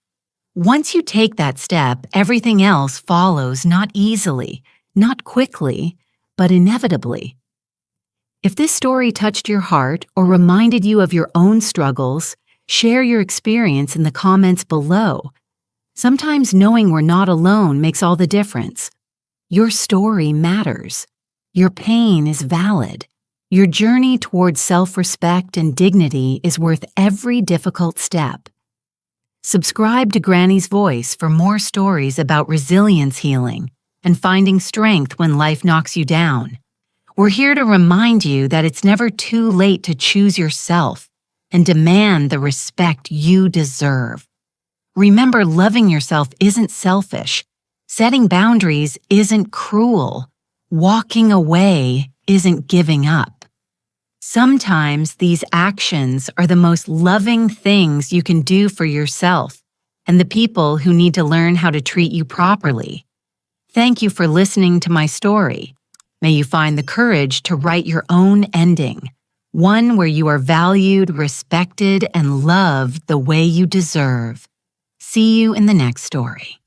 Once you take that step, everything else follows not easily, not quickly, but inevitably. If this story touched your heart or reminded you of your own struggles, share your experience in the comments below. Sometimes knowing we're not alone makes all the difference. Your story matters. Your pain is valid. Your journey towards self-respect and dignity is worth every difficult step. Subscribe to Granny's Voice for more stories about resilience healing and finding strength when life knocks you down. We're here to remind you that it's never too late to choose yourself and demand the respect you deserve. Remember, loving yourself isn't selfish. Setting boundaries isn't cruel. Walking away isn't giving up. Sometimes these actions are the most loving things you can do for yourself and the people who need to learn how to treat you properly. Thank you for listening to my story. May you find the courage to write your own ending, one where you are valued, respected, and loved the way you deserve. See you in the next story.